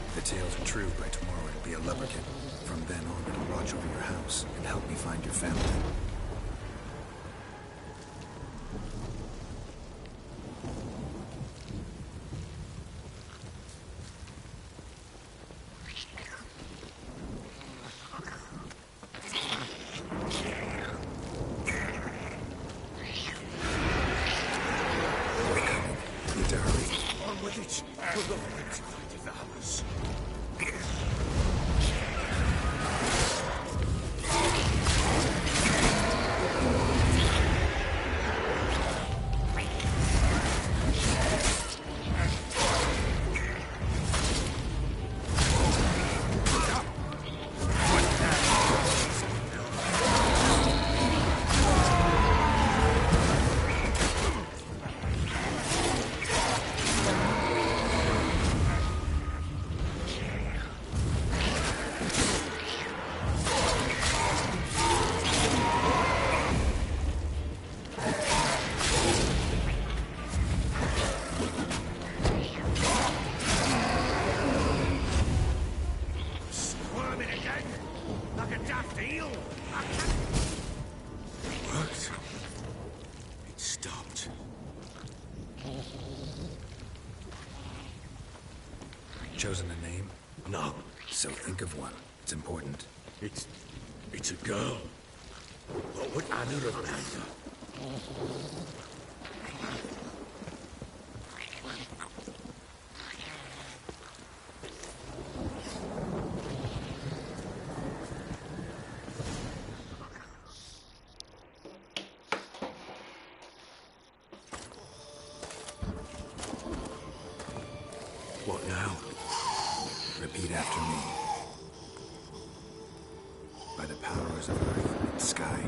If the tales are true, by tomorrow it'll be a lubberkin. From then on, it'll watch over your house and help me find your family. Chosen a name? No. So think of one. It's important. It's a girl. What would Anna have named her? What now? Repeat after me. By the powers of earth and sky.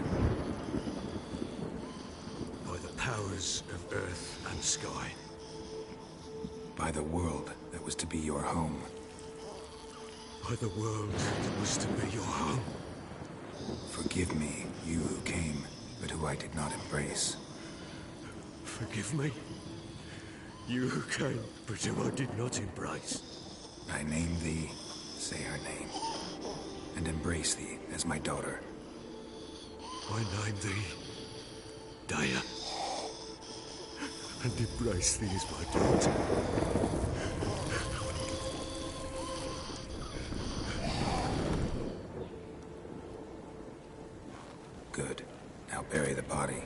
By the powers of earth and sky. By the world that was to be your home. By the world that was to be your home. Forgive me, you who came, but who I did not embrace. Forgive me. You who came, but who I did not embrace. I name thee, say her name, and embrace thee as my daughter. I name thee Daya, and embrace thee as my daughter. Good. Now bury the body.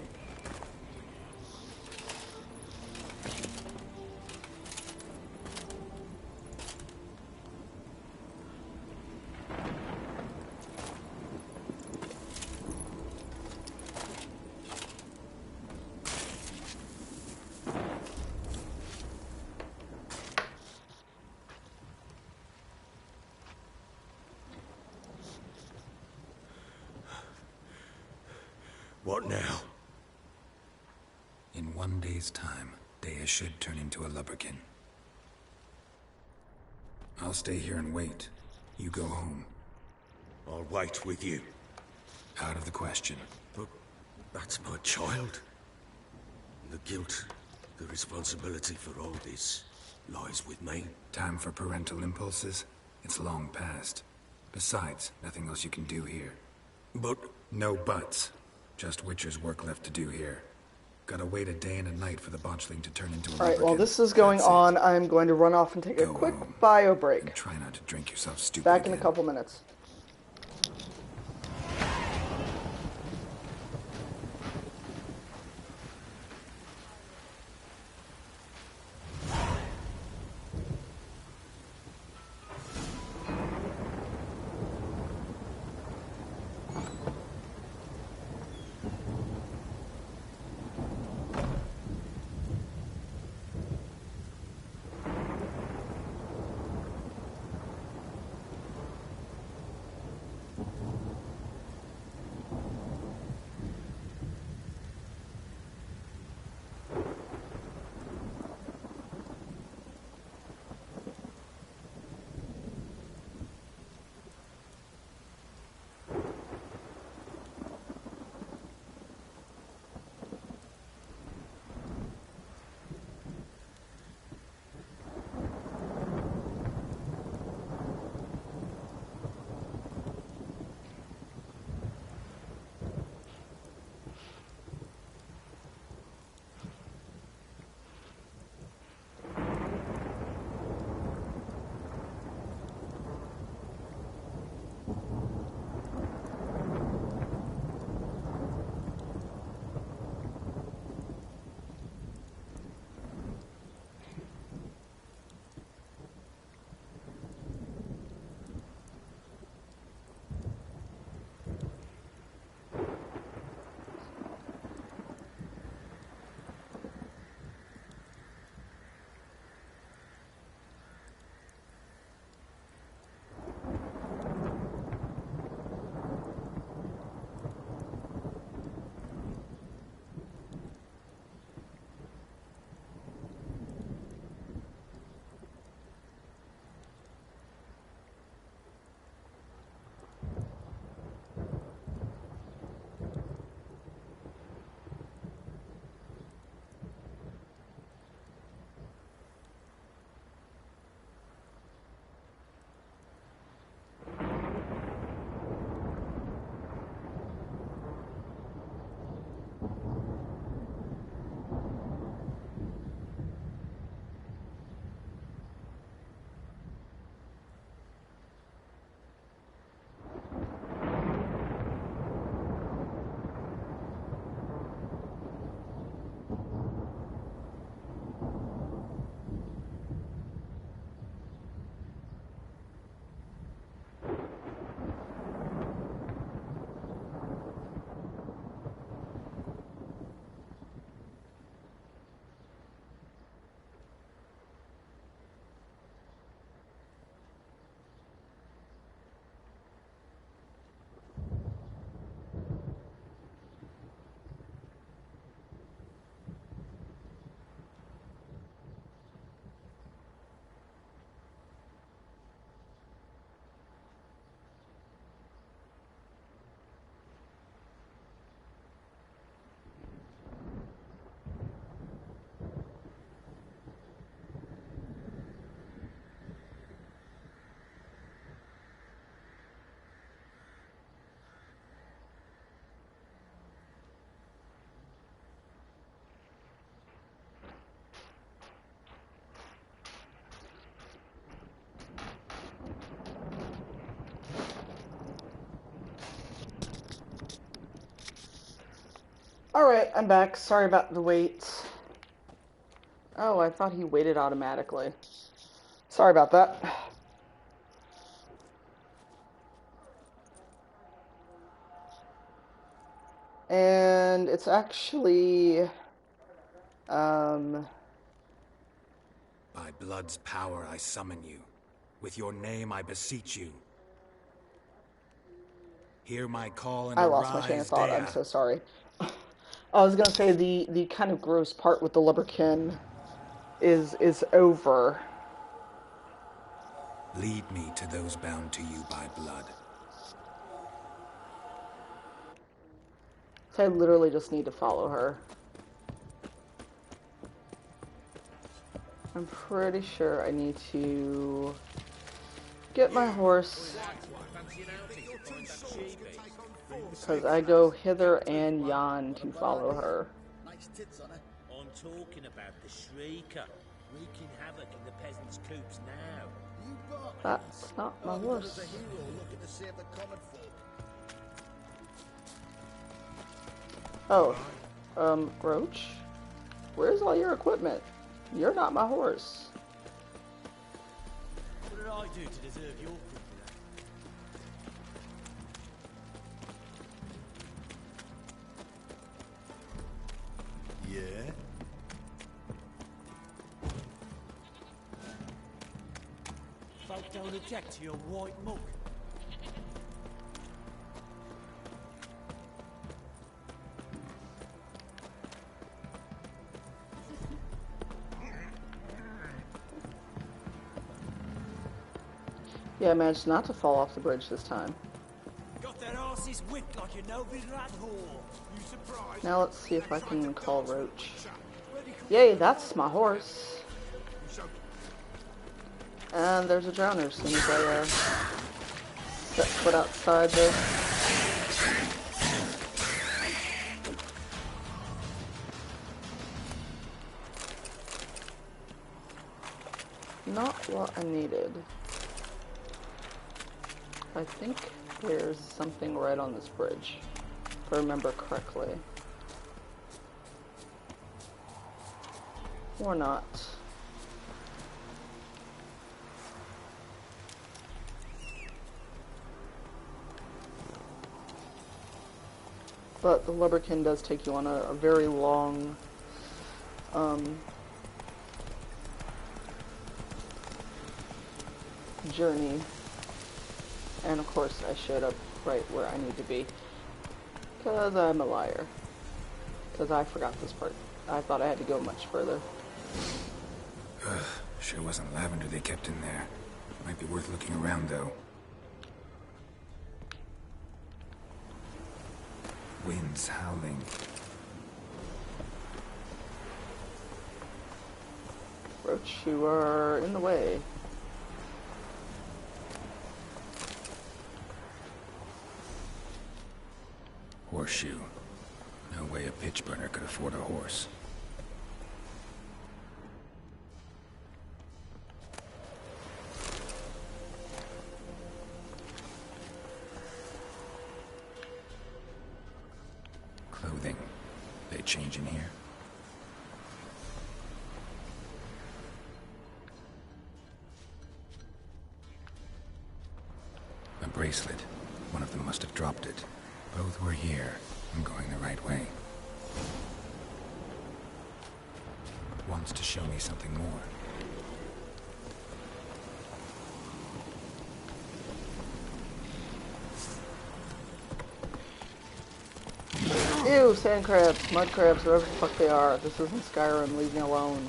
What now? In 1 day's time, Daya should turn into a lubberkin. I'll stay here and wait. You go home. I'll wait with you. Out of the question. But that's my child. The guilt, the responsibility for all this lies with me. Time for parental impulses? It's long past. Besides, nothing else you can do here. But... No buts. Just Witcher's work left to do here. Gotta wait a day and a night for the botchling to turn into a Alright, while lubberkin. this is going on, I'm going to run off and take a quick bio break. And try not to drink yourself stupid Back in a again. couple minutes. Alright, I'm back. Sorry about the wait. Oh, I thought he waited automatically. Sorry about that. And it's actually... By blood's power I summon you. With your name I beseech you. Hear my call and I arise, lost my train of thought. Dea. I'm so sorry. I was gonna say the kind of gross part with the Lubberkin is over. Lead me to those bound to you by blood. So I literally just need to follow her. I'm pretty sure I need to get my horse, because I go hither and yon to follow her. I'm talking about the Shrieker, wreaking havoc in the peasants' coops now. That's not my horse. Oh, Roach? Where's all your equipment? You're not my horse. What did I do to deserve your Yeah? folk don't object to your white muck? Yeah, I managed not to fall off the bridge this time. Got their asses whipped like a no-bid rat whore. You surprised? Now let's see if I can call Roach. Yay, that's my horse. And there's a drowner as soon as I set foot outside the... Not what I needed. I think there's something right on this bridge, if I remember correctly. Or not. But the Lubberkin does take you on a very long journey. And of course I showed up right where I need to be. Because I'm a liar. Because I forgot this part. I thought I had to go much further. Sure wasn't lavender they kept in there. Might be worth looking around, though. Winds howling. Roach, you are in the way. Horseshoe. No way a pitch burner could afford a horse. Clothing. They change in here? A bracelet. One of them must have dropped it. Both were here. I'm going the right way. Wants to show me something more. Ew, sand crabs, mud crabs, whatever the fuck they are. This isn't Skyrim, leave me alone.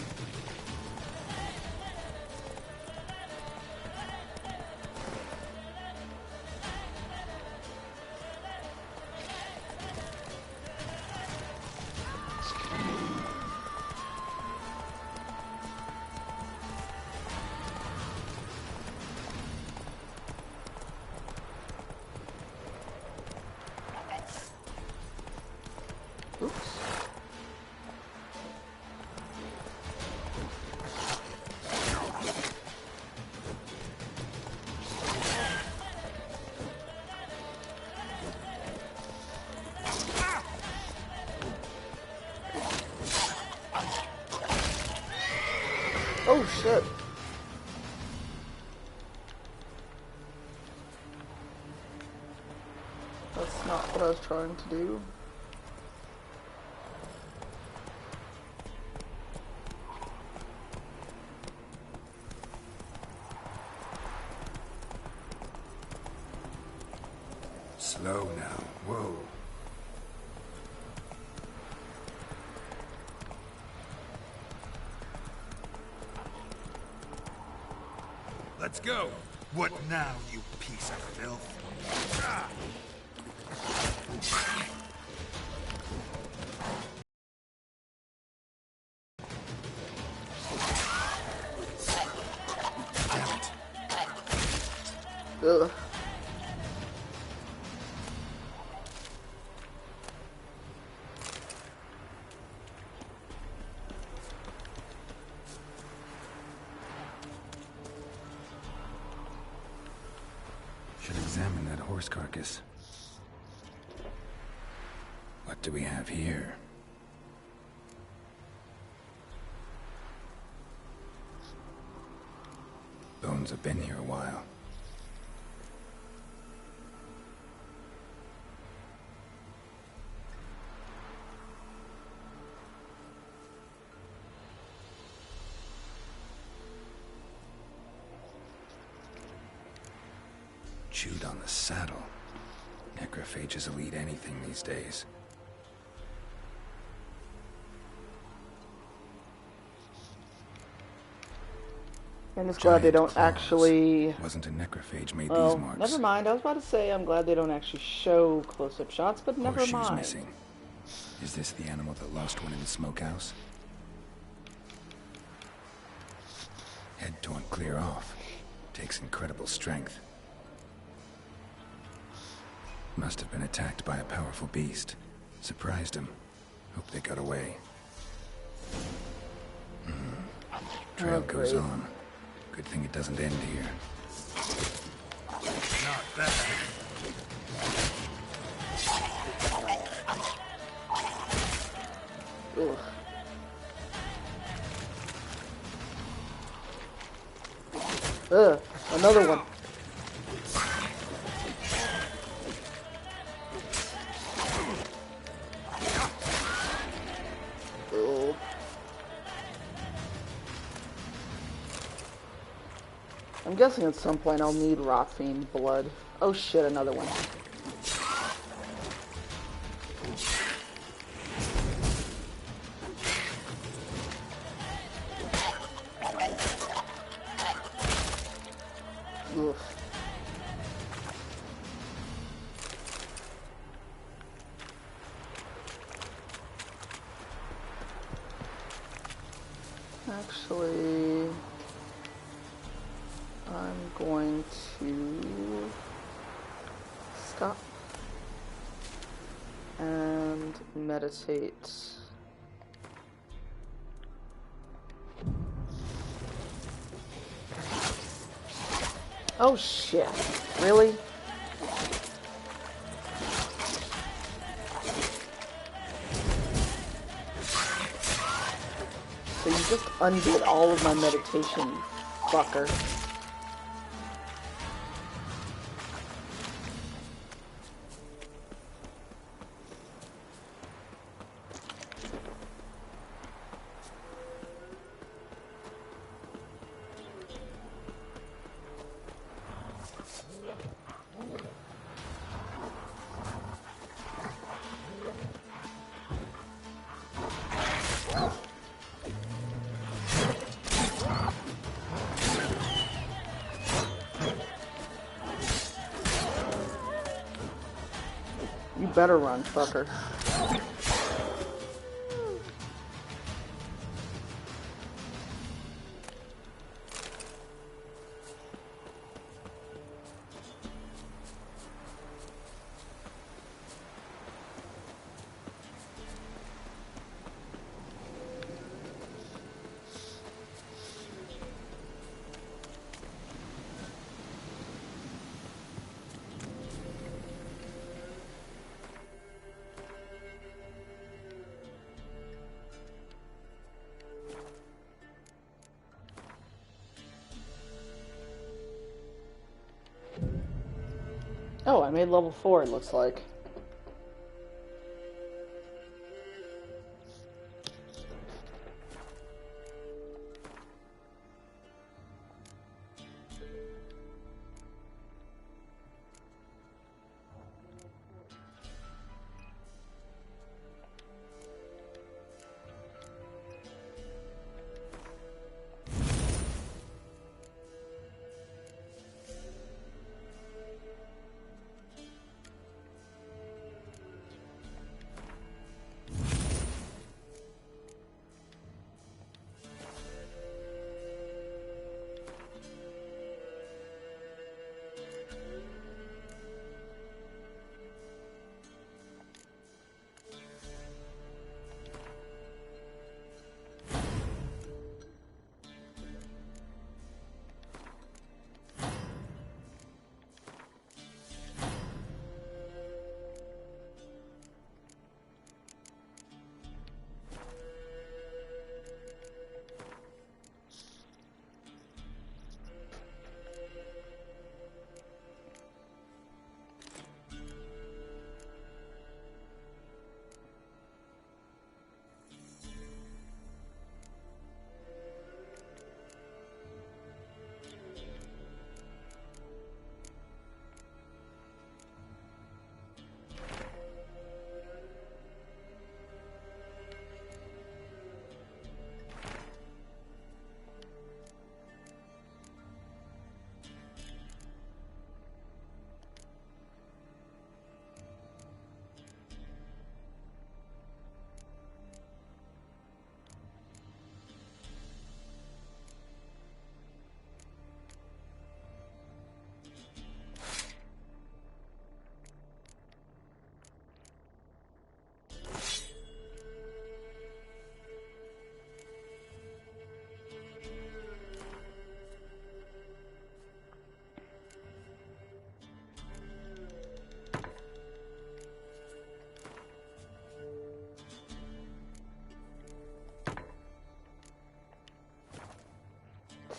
Oops. shit. That's not what I was trying to do. Slow now. Whoa. Let's go. What now, you piece of filth? Ah. Ugh. Should examine that horse carcass. What do we have here? Bones have been here a while. Chewed on the saddle. Necrophages will eat anything these days. I'm just glad they don't actually... Wasn't a necrophage made Oh, these marks. never mind. I was about to say I'm glad they don't actually show close-up shots, but never Horseshoes mind. missing. Is this the animal that lost one in the smokehouse? Head torn clear off. Takes incredible strength. Must have been attacked by a powerful beast. Surprised him. Hope they got away. Trail goes on. Good thing it doesn't end here. Not bad. Ugh. Ugh, another one. Oh. I'm guessing at some point I'll need Rock Fiend blood. Oh shit, another one. Ugh. Actually, I'm going to stop and meditate. Oh shit, really? So you just undid all of my meditation, fucker. You better run, fucker. Oh, I made level 4, it looks like.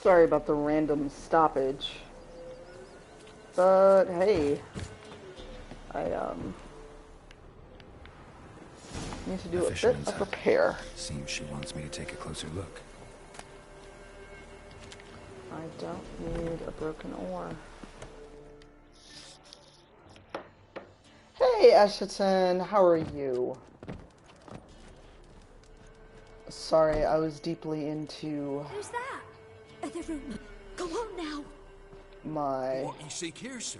Sorry about the random stoppage. But hey, I need to do a bit of repair. Seems she wants me to take a closer look. I don't need a broken ore. Hey Ashton, how are you? Sorry, I was deeply into... Who's that? Other room. Go on now. What you seek here, sir?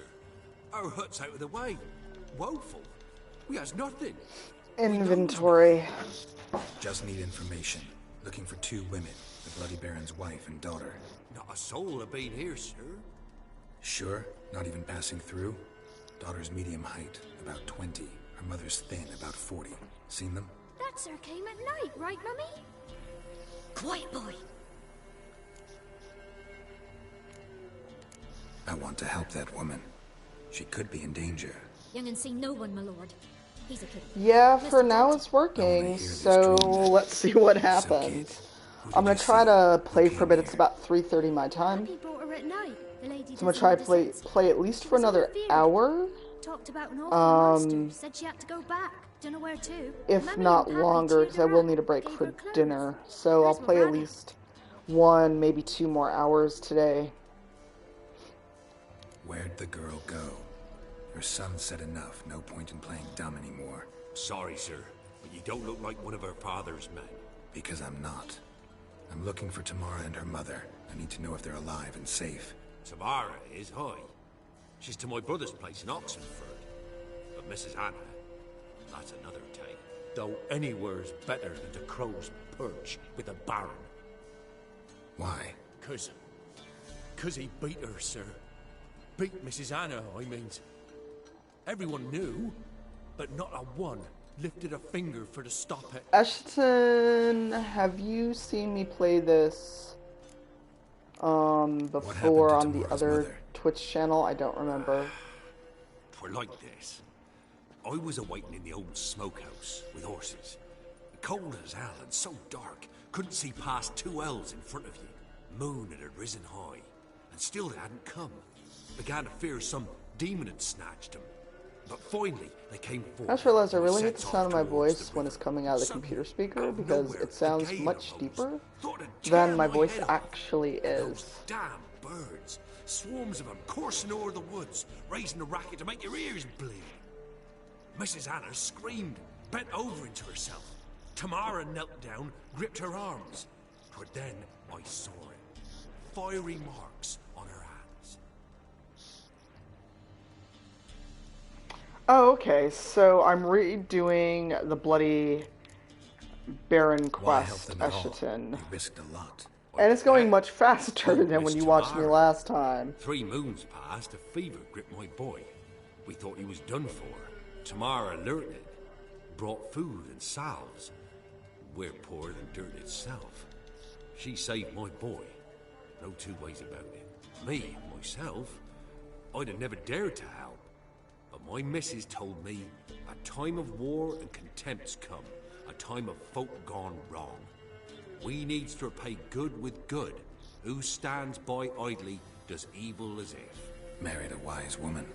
Our hut's out of the way. Woeful. We has nothing. Inventory. Just need information. Looking for 2 women. The Bloody Baron's wife and daughter. Not a soul have been here, sir. Sure? Not even passing through? Daughter's medium height, about 20. Her mother's thin, about 40. Seen them? That sir came at night, right, Mummy? Quiet, boy. I want to help that woman. She could be in danger. Young and see no one, my lord. He's a kid. Yeah, for now it's working, so let's see what happens. I'm gonna try to play for a bit. It's about 3:30 my time. So I'm gonna try to play at least for another hour. Talked about an awful said she had to go back. Don't know where to. If not longer, because I will need a break for dinner. So I'll play at least 1, maybe 2 more hours today. Where'd the girl go? Her son said enough. No point in playing dumb anymore. Sorry, sir, but you don't look like one of her father's men. Because I'm not. I'm looking for Tamara and her mother. I need to know if they're alive and safe. Tamara is, hi. She's to my brother's place in Oxenford. But Mrs. Anna, that's another tale. Though anywhere's better than the Crow's Perch with a baron. Why? Cause he beat her, sir. Beat Mrs. Anna, I means. Everyone knew, but not a one lifted a finger for to stop it. Ashton, have you seen me play this before on the other mother? Twitch channel? I don't remember. For like this. I was awaiting in the old smokehouse with horses. Cold as hell and so dark, couldn't see past 2 ells in front of you. Moon had risen high, and still they hadn't come. Began to fear some demon had snatched him. But finally, they came forth. I just realized I really hate the sound of my voice when it's coming out of the computer speaker because it sounds much deeper than my voice actually is. Damn birds. Swarms of them coursing over the woods, raising a racket to make your ears bleed. Mrs. Anna screamed, bent over into herself. Tamara knelt down, gripped her arms. For then I saw it. Fiery marks on her hands. Oh, okay, so I'm redoing the Bloody Baron quest, Eschaton. You risked a lot. And it's going much faster than when you watched me last time. 3 moons passed, a fever gripped my boy. We thought he was done for. Tamara alerted, brought food and salves. We're poorer than dirt itself. She saved my boy. No two ways about it. Me, myself, I'd have never dared to help. But my missus told me a time of war and contempt's come. A time of folk gone wrong. We needs to repay good with good. Who stands by idly does evil as if. Married a wise woman.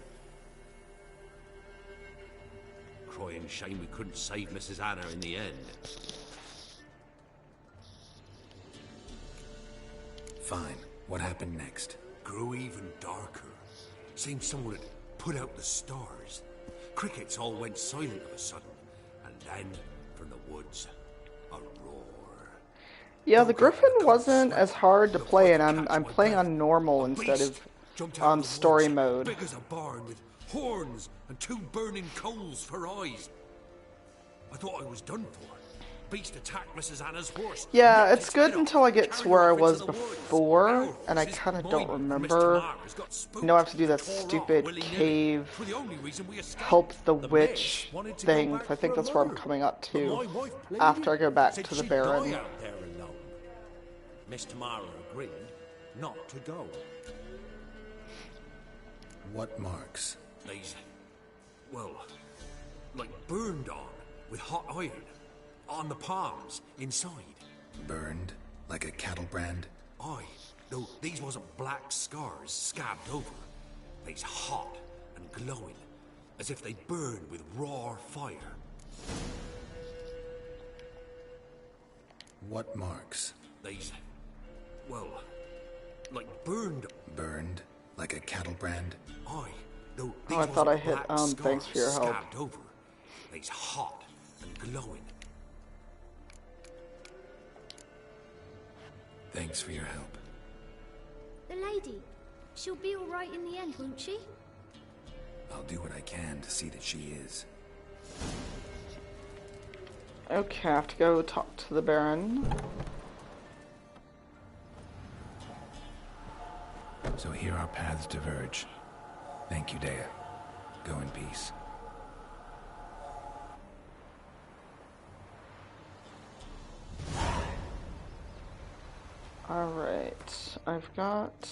Crying shame we couldn't save Mrs. Anna in the end. Fine. What happened next? Grew even darker. Seemed someone had put out the stars. Crickets all went silent of a sudden. And then, from the woods, a roar. Yeah, the Griffin wasn't as hard to play, and I'm playing on normal instead of story mode. Big as a barn with horns and 2 burning coals for eyes. I thought I was done for. Beast attacked Mrs. Anna's horse. Yeah, it's good until I get to where I was before, and I kind of don't remember. You know, I have to do that stupid cave, help the witch thing, 'cause I think that's where I'm coming up to after I go back to the Baron. Miss Tamara agreed not to go. What marks? These, well, like burned on with hot iron. On the palms, inside. Burned? Like a cattle brand? Aye. No, these wasn't black scars scabbed over. They's hot and glowing, as if they burned with raw fire. What marks? These, well, like burned. Burned? Like a cattle brand? Aye. No, Oh, I thought I hit, thanks for your help. Scabbed over. They's hot and glowing. Thanks for your help. The lady. She'll be all right in the end, won't she? I'll do what I can to see that she is. Okay, I have to go talk to the Baron. So here our paths diverge. Thank you, Dea. Go in peace. Alright, I've got...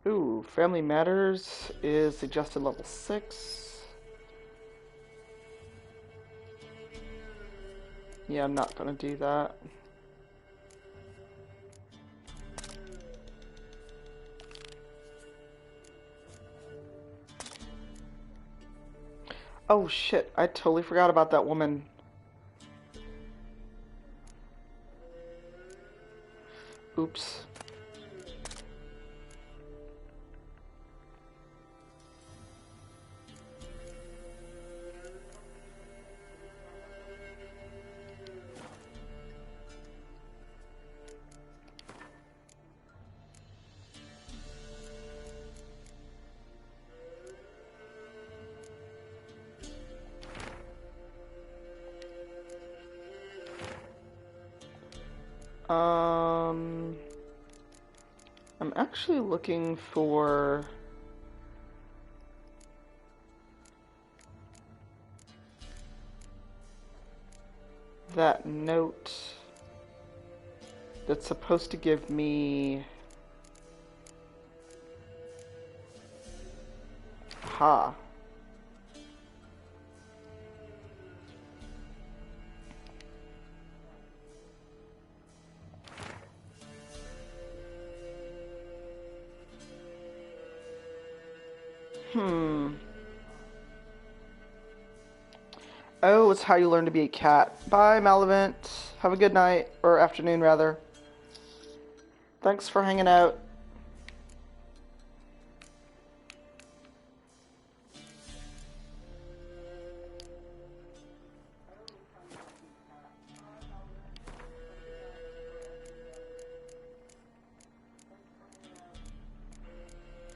Ooh, Family Matters is suggested level 6. Yeah, I'm not gonna do that. Oh shit, I totally forgot about that woman. Oops. I'm actually looking for that note that's supposed to give me ha. Oh, it's how you learn to be a cat. Bye, Malavant. Have a good night, or afternoon, rather. Thanks for hanging out.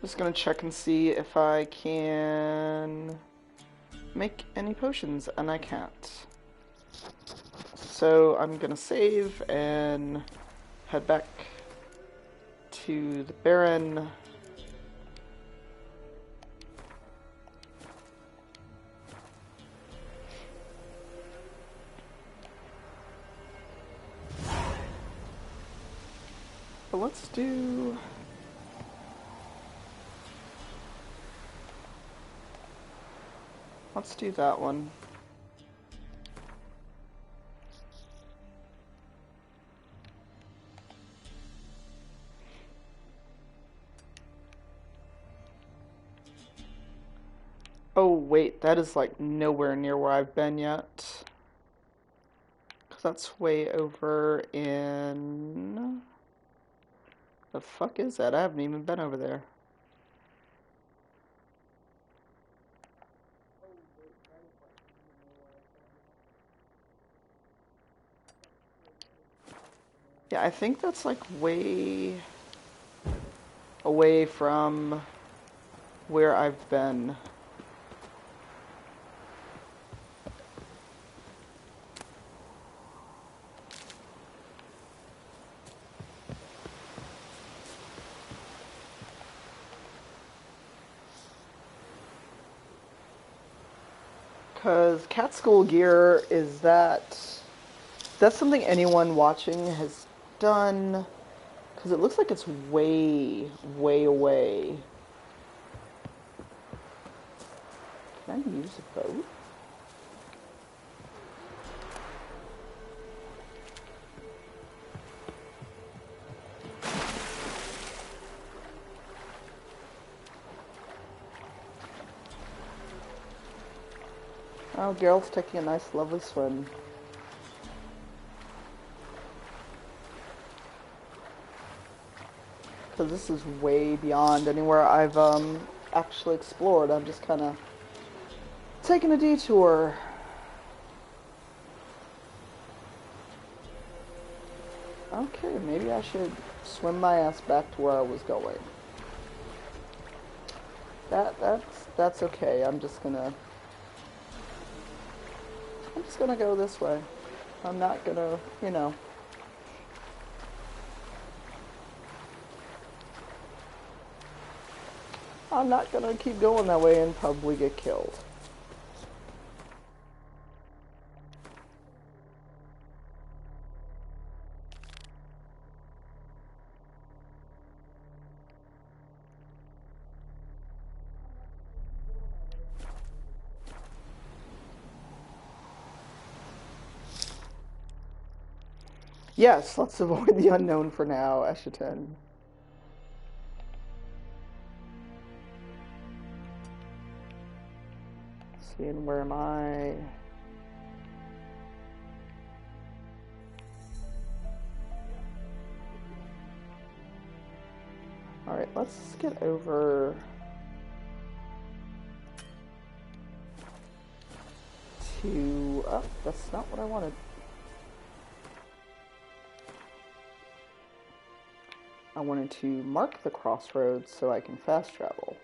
Just gonna check and see if I can make any potions, and I can't. So I'm gonna save and head back to the Baron. But let's do... Let's do that one. Oh wait, that is like nowhere near where I've been yet. 'Cause that's way over in... The fuck is that? I haven't even been over there. Yeah, I think that's like way away from where I've been. Because cat school gear is that's something anyone watching has done, because it looks like it's way, way away. Can I use a boat? Oh, Geralt's taking a nice, lovely swim. Because this is way beyond anywhere I've actually explored. I'm just kind of taking a detour. Okay, maybe I should swim my ass back to where I was going. That's okay. I'm just gonna go this way. I'm not gonna, you know. I'm not gonna keep going that way and probably get killed. Yes, let's avoid the unknown for now, Eschaton. Seeing where am I? Alright, let's get over to... Oh, that's not what I wanted. I wanted to mark the crossroads so I can fast travel.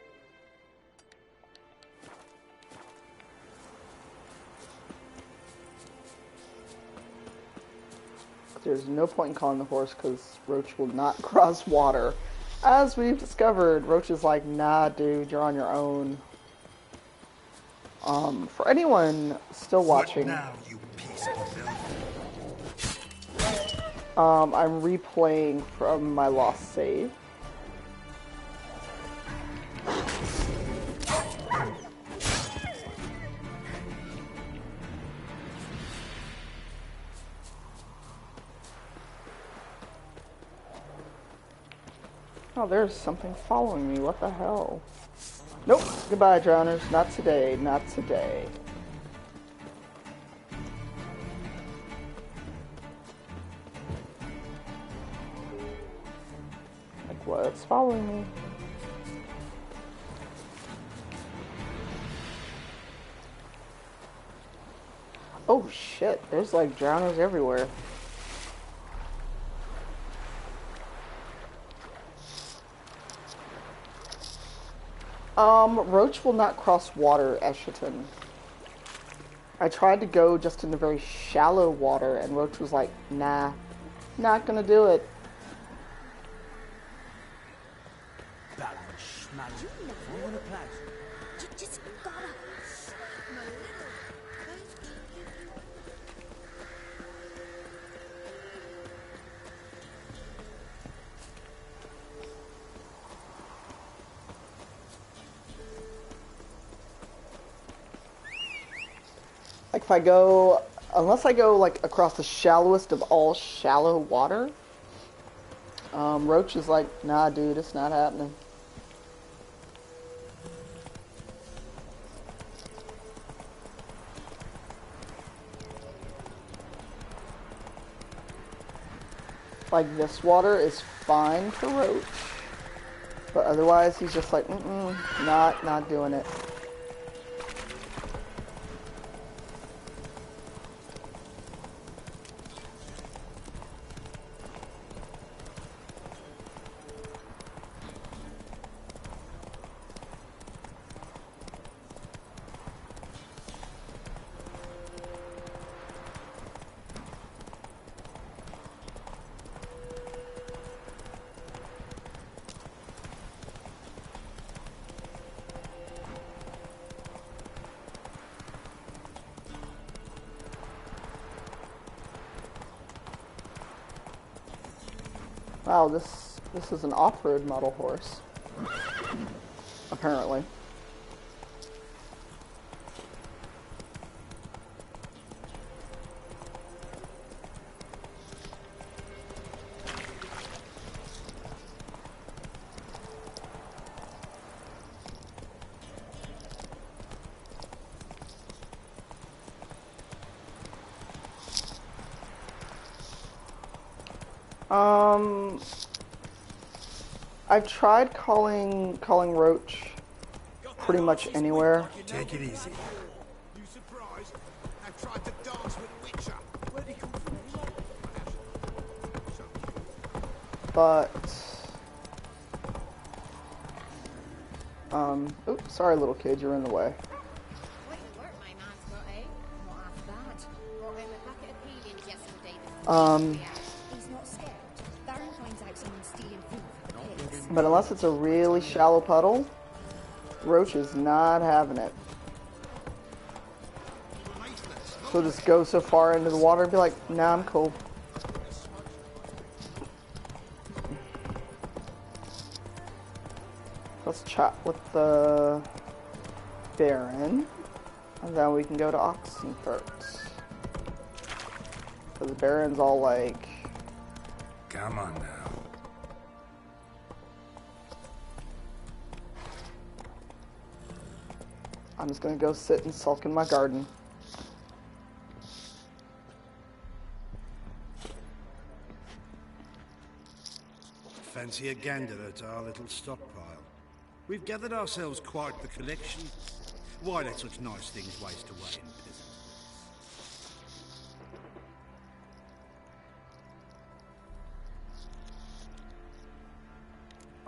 There's no point in calling the horse because Roach will not cross water. As we've discovered, Roach is like, nah, dude, you're on your own. For anyone still watching, now, you piece of filth? I'm replaying from my lost save. Oh, there's something following me. What the hell? Nope. Goodbye, drowners. Not today. Not today. Like, what's following me? Oh shit, there's like drowners everywhere. Roach will not cross water, Escherton. I tried to go just in the very shallow water, and Roach was like, nah, not gonna do it. Just gotta... Like if I go, unless I go like across the shallowest of all shallow water, Roach is like, nah dude, it's not happening. Like this water is fine for Roach, but otherwise he's just like, not doing it. Wow, this is an off-road model horse. Apparently. I've tried calling Roach pretty much anywhere. Take it easy. You surprised? I've tried to dance with Witcher. Where'd he come from? But oops, sorry little kid, you're in the way. But unless it's a really shallow puddle, Roach is not having it. So just go so far into the water and be like, nah, I'm cool. Let's chat with the Baron, and then we can go to Oxenfurt. Because the Baron's all like... Come on now. I'm just gonna go sit and sulk in my garden. Fancy a gander at our little stockpile. We've gathered ourselves quite the collection. Why let such nice things waste away in prison?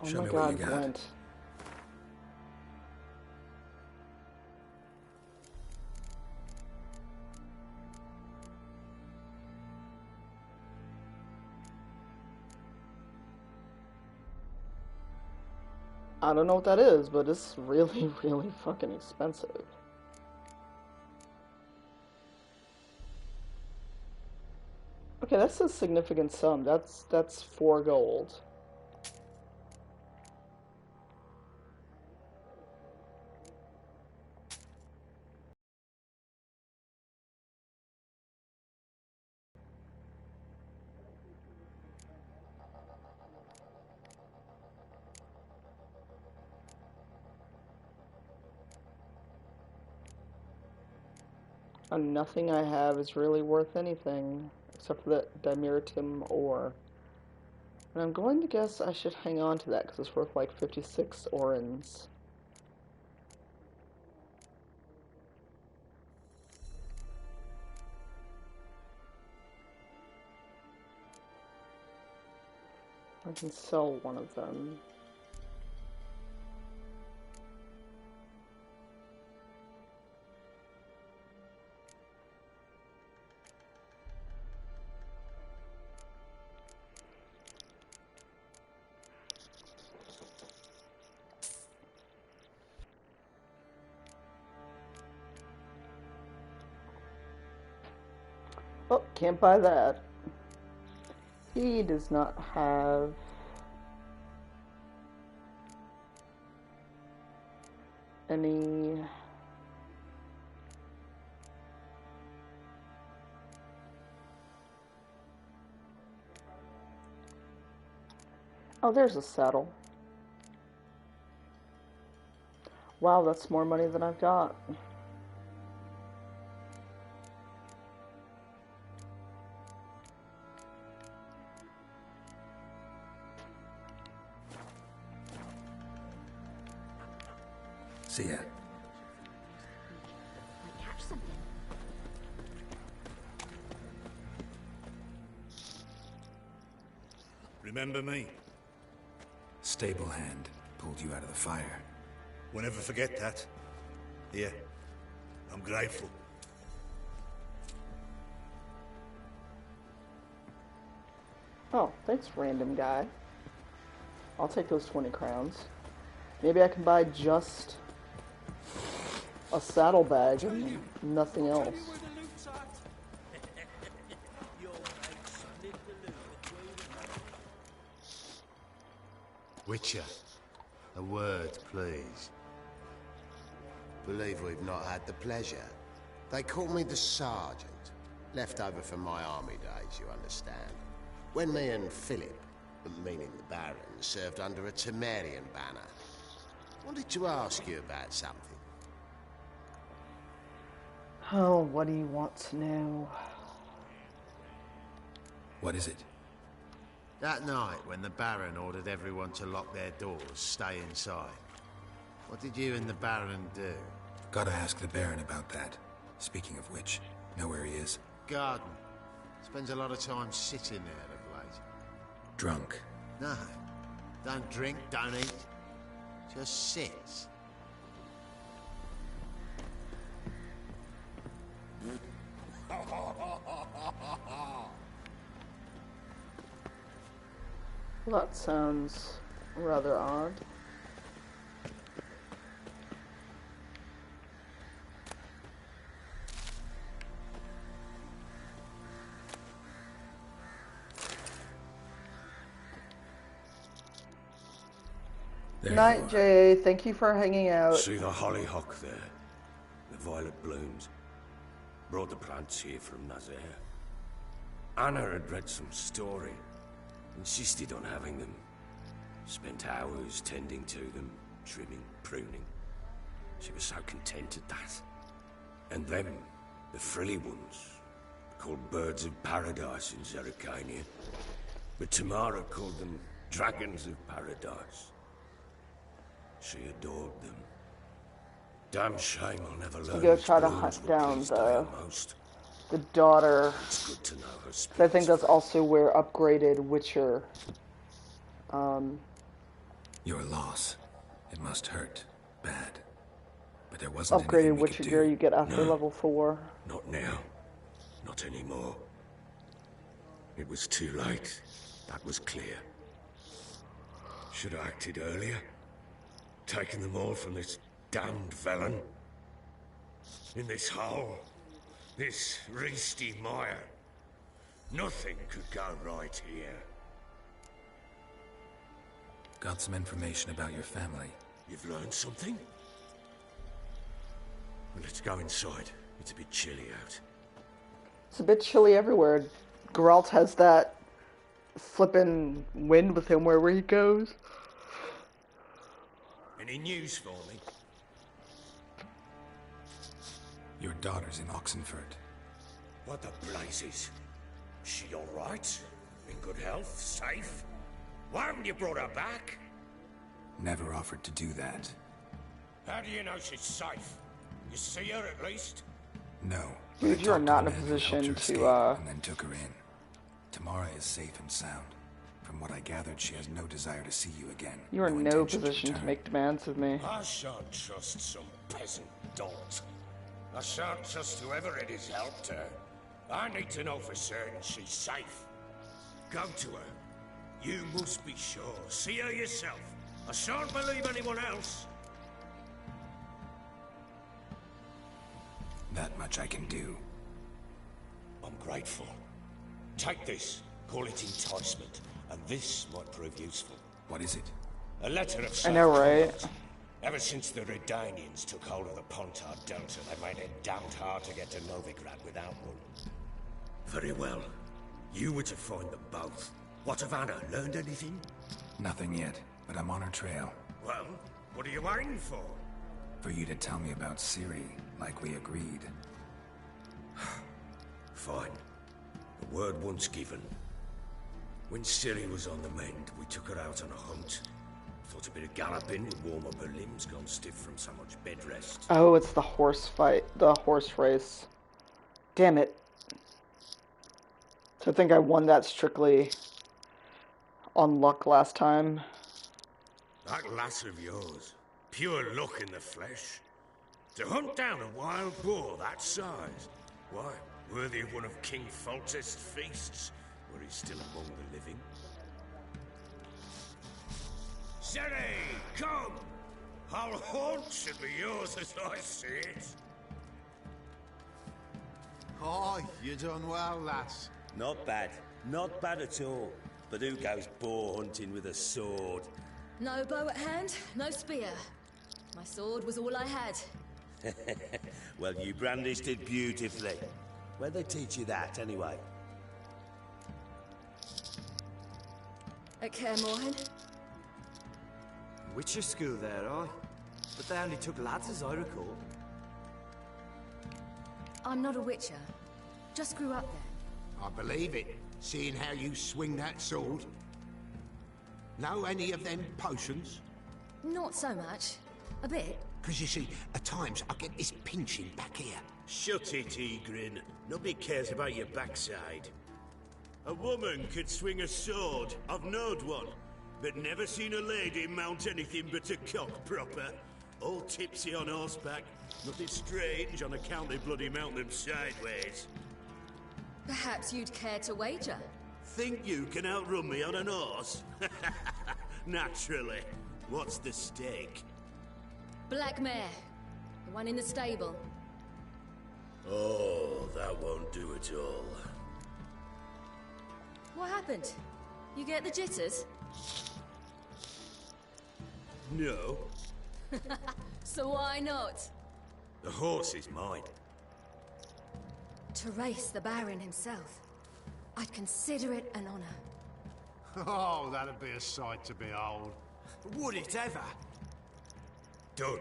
Oh Show my me what god, you got. Gwent. I don't know what that is, but it's really, really fucking expensive. Okay, that's a significant sum. That's 4 gold. And nothing I have is really worth anything, except for that Dimeritum ore. And I'm going to guess I should hang on to that, because it's worth like 56 orens. I can sell one of them. Oh, can't buy that. He does not have any Oh, there's a saddle. Wow, that's more money than I've got. See ya. Might catch something. Remember me? Stable hand pulled you out of the fire. We'll never forget that. Here, I'm grateful. Oh, thanks, random guy. I'll take those 20 crowns. Maybe I can buy just a saddlebag and nothing else. Witcher, a word, please. Believe we've not had the pleasure. They call me the Sergeant. Left over from my army days, you understand. When me and Philip, meaning the Baron, served under a Temerian banner. Wanted to ask you about something. Oh, what do you want to know? What is it? That night, when the Baron ordered everyone to lock their doors, stay inside. What did you and the Baron do? Gotta ask the Baron about that. Speaking of which, know where he is? Garden. Spends a lot of time sitting there of late. Drunk. No. Don't drink, don't eat. Just sits. Well, that sounds rather odd. Night, J.A. Thank you for hanging out. See the hollyhock there? The violet blooms. Brought the plants here from Nazaire. Anna had read some story. Insisted on having them. Spent hours tending to them, trimming, pruning. She was so content at that. And them, the frilly ones, called birds of paradise in Zerrikania. But Tamara called them dragons of paradise. She adored them. Damn shame I'll never learn. You go try to hunt down the daughter. It's good to know her I think that's also where upgraded Witcher. Your loss. It must hurt. Bad. But there wasn't Upgraded Witcher gear you get after level 4. Not now. Not anymore. It was too late. That was clear. Should have acted earlier. Taken them all from this damned felon. In this hole. This Reesty mire. Nothing could go right here. Got some information about your family. You've learned something? Well, let's go inside. It's a bit chilly out. It's a bit chilly everywhere. Geralt has that flippin' wind with him wherever he goes. Any news for me? Your daughter's in Oxenford. What the blazes? She all right? In good health? Safe? Why haven't you brought her back? Never offered to do that. How do you know she's safe? You see her at least? No. Dude, you are not in a position to, and then took her in. Tamara is safe and sound. From what I gathered, she has no desire to see you again. You are in no position to make demands of me. I shan't trust some peasant dolt. I shan't trust whoever it is helped her. I need to know for certain she's safe. Go to her. You must be sure. See her yourself. I shan't believe anyone else. That much I can do. I'm grateful. Take this. Call it enticement. And this might prove useful. What is it? A letter of I know, right? Ever since the Redanians took hold of the Pontar Delta, they made it damned hard to get to Novigrad without one. Very well. You were to find them both. What of Anna? Learned anything? Nothing yet, but I'm on her trail. Well, what are you waiting for? For you to tell me about Ciri, like we agreed. Fine. The word once given. When Ciri was on the mend, we took her out on a hunt. Thought a bit of galloping would warm up her limbs, gone stiff from so much bed rest. Oh, it's the horse fight, the horse race. Damn it. So I think I won that strictly on luck last time. That lass of yours, pure luck in the flesh. To hunt down a wild boar that size, why, worthy of one of King Foltest's feasts, where he's still among the living. Ciri, come! Our haunt should be yours as I see it. Aye, you done well, lass. Not bad. Not bad at all. But who goes boar hunting with a sword? No bow at hand, no spear. My sword was all I had. Well, you brandished it beautifully. Where'd they teach you that, anyway? At Kaer Morhen? Witcher school there, aye. But they only took lads, as I recall. I'm not a witcher. Just grew up there. I believe it, seeing how you swing that sword. Know any of them potions? Not so much. A bit. Because you see, at times I get this pinching back here. Shut it, Egrin. Nobody cares about your backside. A woman could swing a sword. I've knowed one. But never seen a lady mount anything but a cock proper. All tipsy on horseback. Nothing strange on account they bloody mount them sideways. Perhaps you'd care to wager? Think you can outrun me on an horse? Naturally. What's the stake? Black mare. The one in the stable. Oh, that won't do at all. What happened? You get the jitters? No. So why not? The horse is mine. To race the Baron himself. I'd consider it an honor. Oh, that'd be a sight to behold. Would it ever? Done.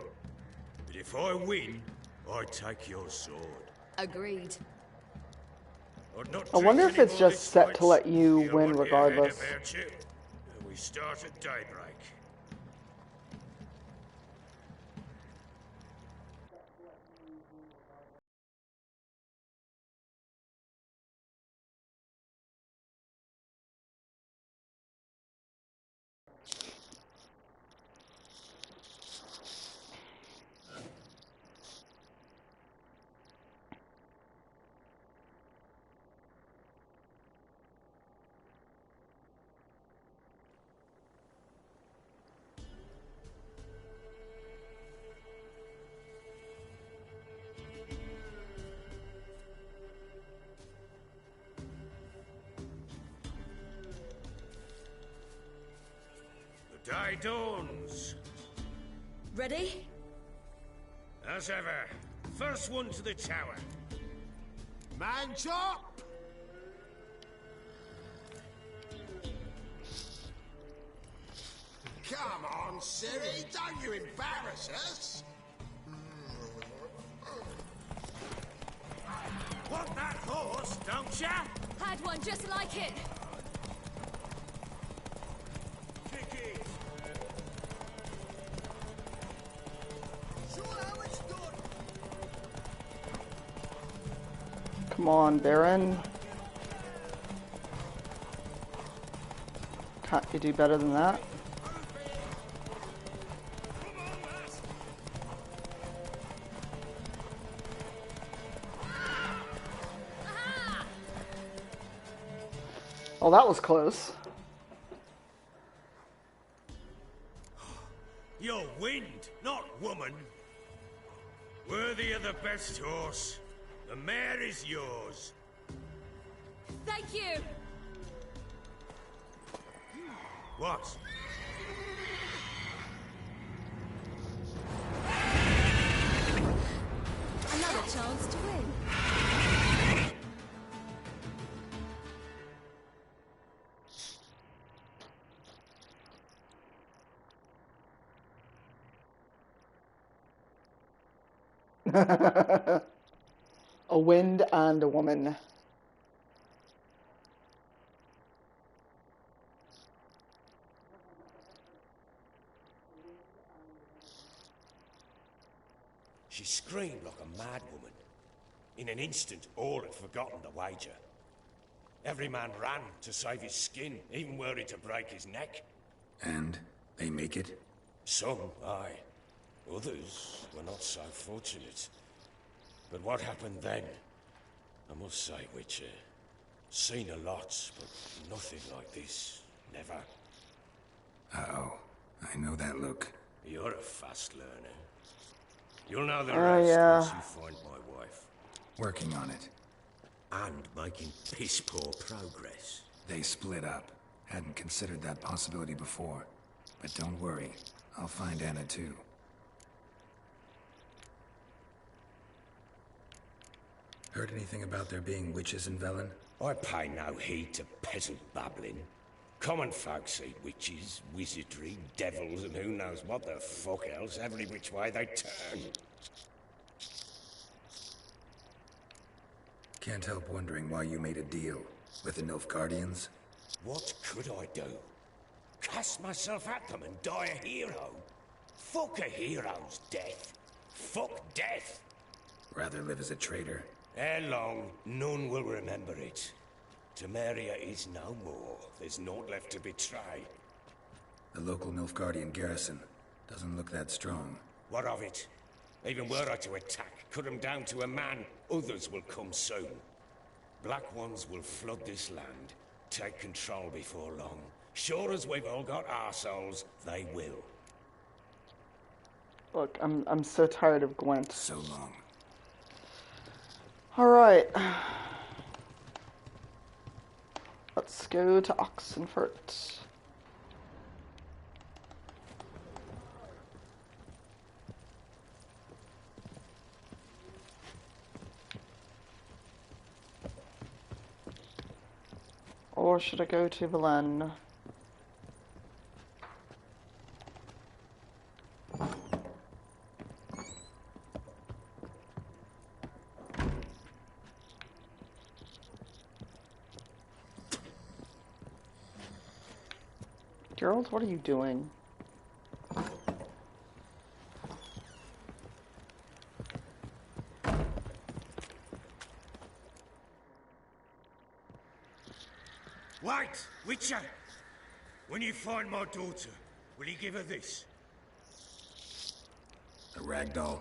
But if I win, I take your sword. Agreed. I wonder if it's just set to let you win regardless. We start at daybreak. The day dawns. Ready? As ever, first one to the tower. Man chop! Come on, Ciri, don't you embarrass us! Want that horse, don't ya? Had one just like it. Kick it. Come on, Baron. Can't you do better than that? Oh, that was close. You're wind, not woman. Worthy of the best horse. The mare is yours. Thank you. What? Another chance to win. A wind and a woman. She screamed like a mad woman. In an instant, all had forgotten the wager. Every man ran to save his skin, even were it to break his neck. And they make it? Some, aye. Others were not so fortunate. But what happened then? I must say, Witcher, seen a lot, but nothing like this. Never. Uh-oh. I know that look. You're a fast learner. You'll know the rest once you find my wife. Working on it. And making piss-poor progress. They split up. Hadn't considered that possibility before. But don't worry. I'll find Anna too. Heard anything about there being witches in Velen? I pay no heed to peasant babbling. Common folks eat witches, wizardry, devils, and who knows what the fuck else, every which way they turn. Can't help wondering why you made a deal with the Nilfgaardians. What could I do? Cast myself at them and die a hero? Fuck a hero's death. Fuck death. Rather live as a traitor. Ere long, none will remember it. Temeria is no more. There's naught left to betray. The local Nilfgaardian garrison doesn't look that strong. What of it? Even were I to attack, cut them down to a man, others will come soon. Black Ones will flood this land, take control before long. Sure as we've all got arseholes, they will. Look, I'm so tired of Gwent. So long. Alright. Let's go to Oxenfurt. Or should I go to Velen? Geralt, what are you doing? Wait, Witcher! When you find my daughter, will you give her this? A ragdoll?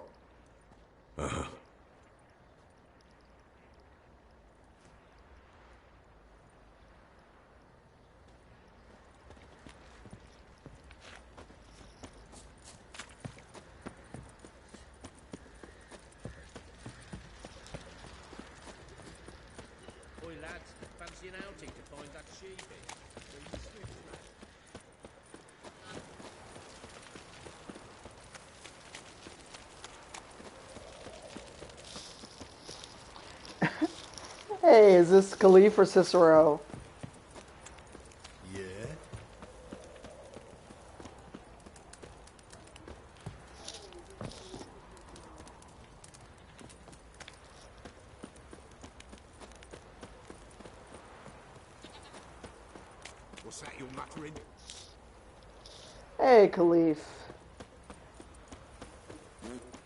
Uh-huh. Oi lads, fancy an outing to find that sheep Hey, is this Khalif or Cicero? Yeah? What's that you're muttering? Hey, Khalif.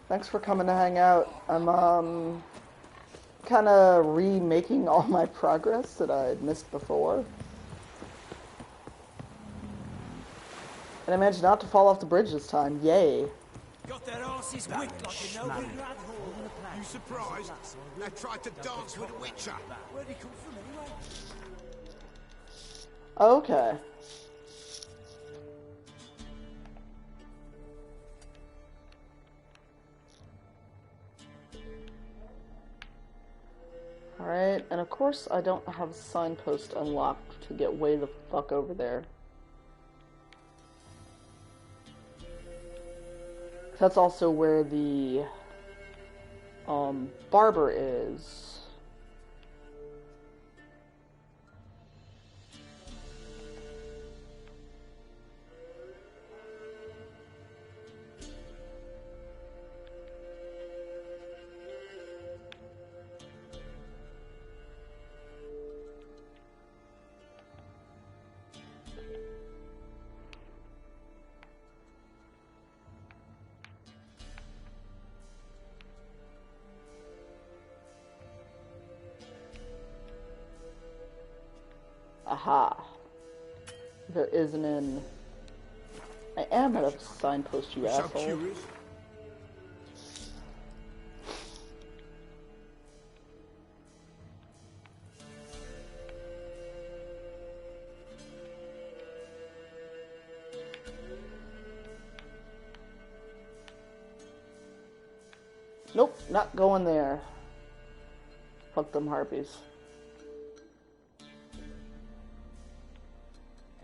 Thanks for coming to hang out. I'm, kind of remaking all my progress that I had missed before. And I managed not to fall off the bridge this time. Yay. Got their asses whipped like a no-good lad. You surprised? They tried to dance with a witcher. Where'd he come from anyway? Okay. Alright, and of course I don't have a signpost unlocked to get way the fuck over there. That's also where the barber is. Aha. There is an inn. I am at a signpost, you asshole. So curious. Nope, not going there. Fuck them harpies.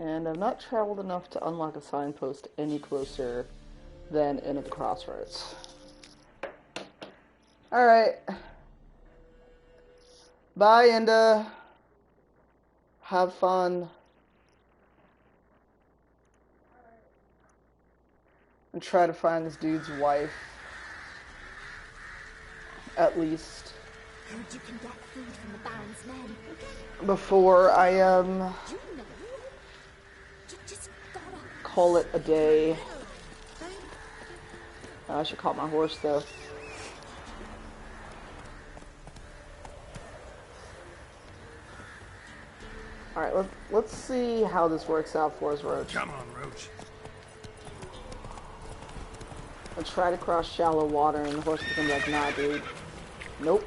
And I've not traveled enough to unlock a signpost any closer than Inn of the Crossroads. Alright. Bye, Enda. Have fun. And try to find this dude's wife. At least. And you can get food from the Baron's men. Before I, call it a day. I should call my horse, though. Alright, let's see how this works out for us, Roach. Come on, Roach. I'll try to cross shallow water, and the horse is gonna be like, nah, dude. Nope.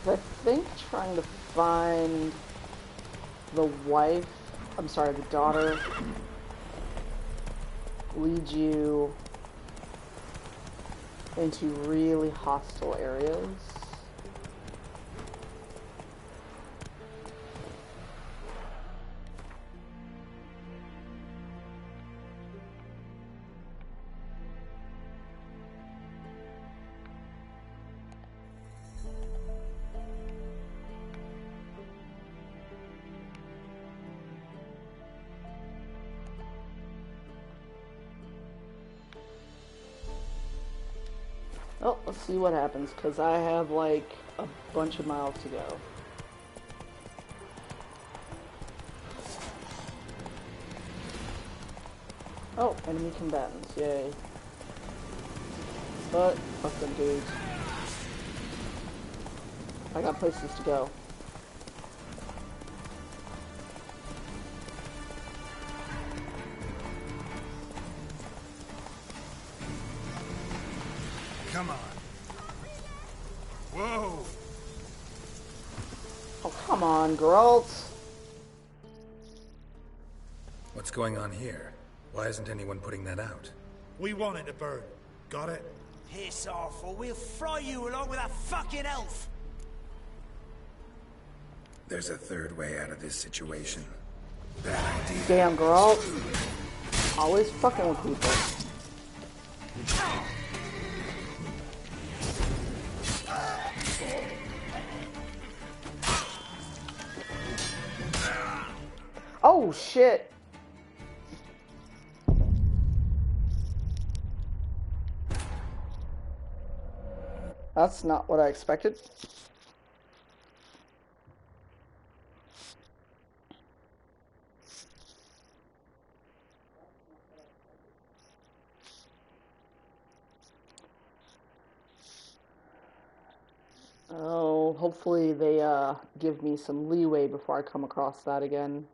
I think trying to find the wife, I'm sorry, the daughter, leads you into really hostile areas. Oh, let's see what happens, because I have, like, a bunch of miles to go. Oh, enemy combatants, yay. But, fuck them dudes. I got places to go. Come on. Whoa! Oh, come on, Geralt. What's going on here? Why isn't anyone putting that out? We want it to burn. Got it? Piss off, or we'll fry you along with that fucking elf! There's a third way out of this situation. Bad idea. Damn, Geralt. Always fucking with people. Oh, shit. That's not what I expected. Oh, hopefully they give me some leeway before I come across that again.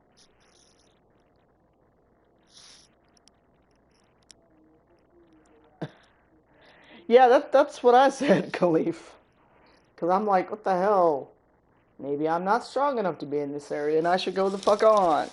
Yeah, that's what I said, Khalif. Because I'm like, what the hell? Maybe I'm not strong enough to be in this area and I should go the fuck on.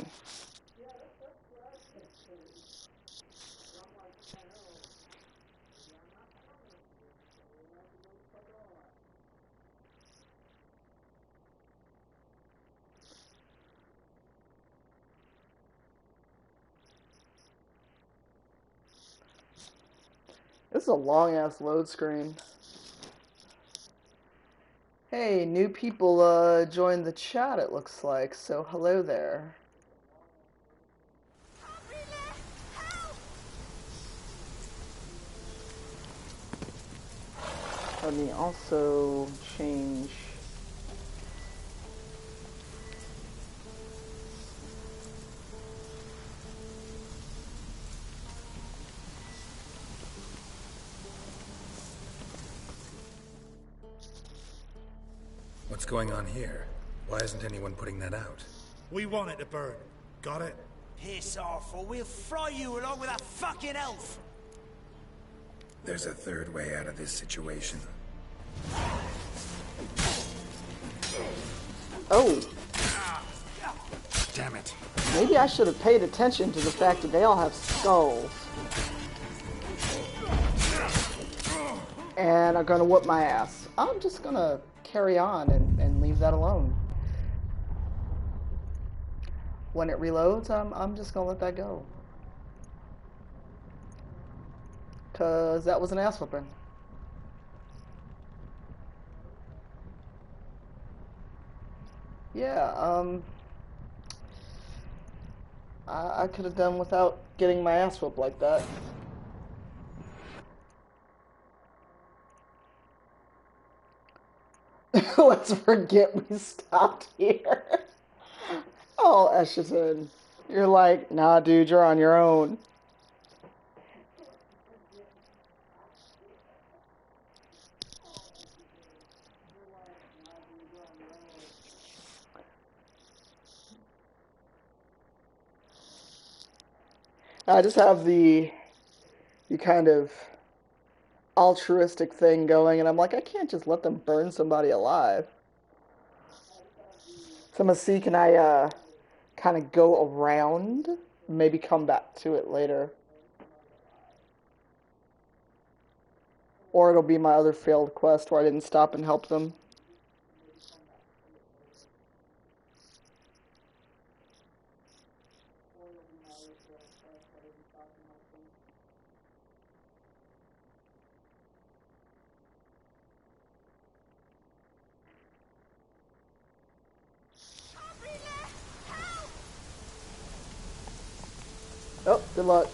This is a long-ass load screen. Hey, new people joined the chat, it looks like, so hello there. Let me also change... What's going on here? Why isn't anyone putting that out? We want it to burn. Got it? Piss off, or we'll fry you along with that fucking elf! There's a third way out of this situation. Oh! Damn it. Maybe I should have paid attention to the fact that they all have skulls. And are gonna whoop my ass. I'm just gonna carry on and leave that alone. When it reloads, I'm just gonna let that go. Cause that was an ass whooping. Yeah, I could have done without getting my ass whooped like that. Let's forget we stopped here. Oh, Escherton. You're like, nah, dude, you're on your own. I just have the kind of altruistic thing going, and I'm like, I can't just let them burn somebody alive. So I'm gonna see, can I kind of go around, maybe come back to it later. Or it'll be my other failed quest where I didn't stop and help them. Oh, good luck.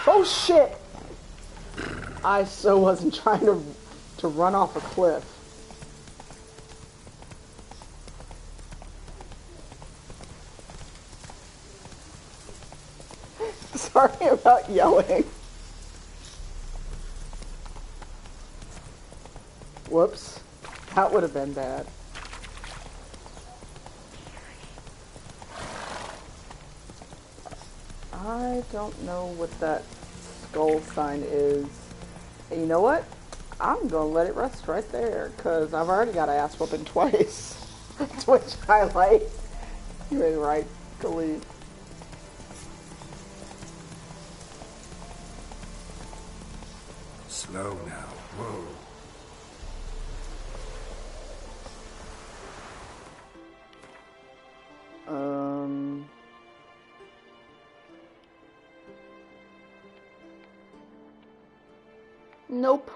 Oh shit! I so wasn't trying to run off a cliff. Sorry about yelling. Whoops. That would have been bad. I don't know what that skull sign is. And you know what? I'm gonna let it rest right there, because I've already got ass whooping twice. Twitch highlight. You ain't right, Khalid. Slow now. Whoa. Nope.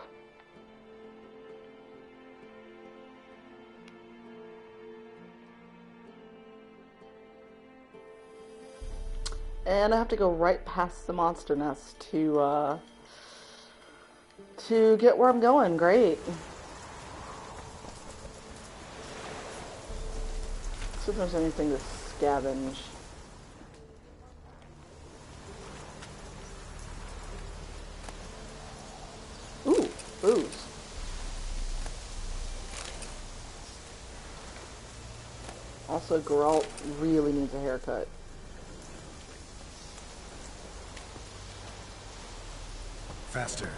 And I have to go right past the monster nest to get where I'm going. Great. See if there's anything to scavenge. Ooh, booze. Also, Geralt really needs a haircut. Faster.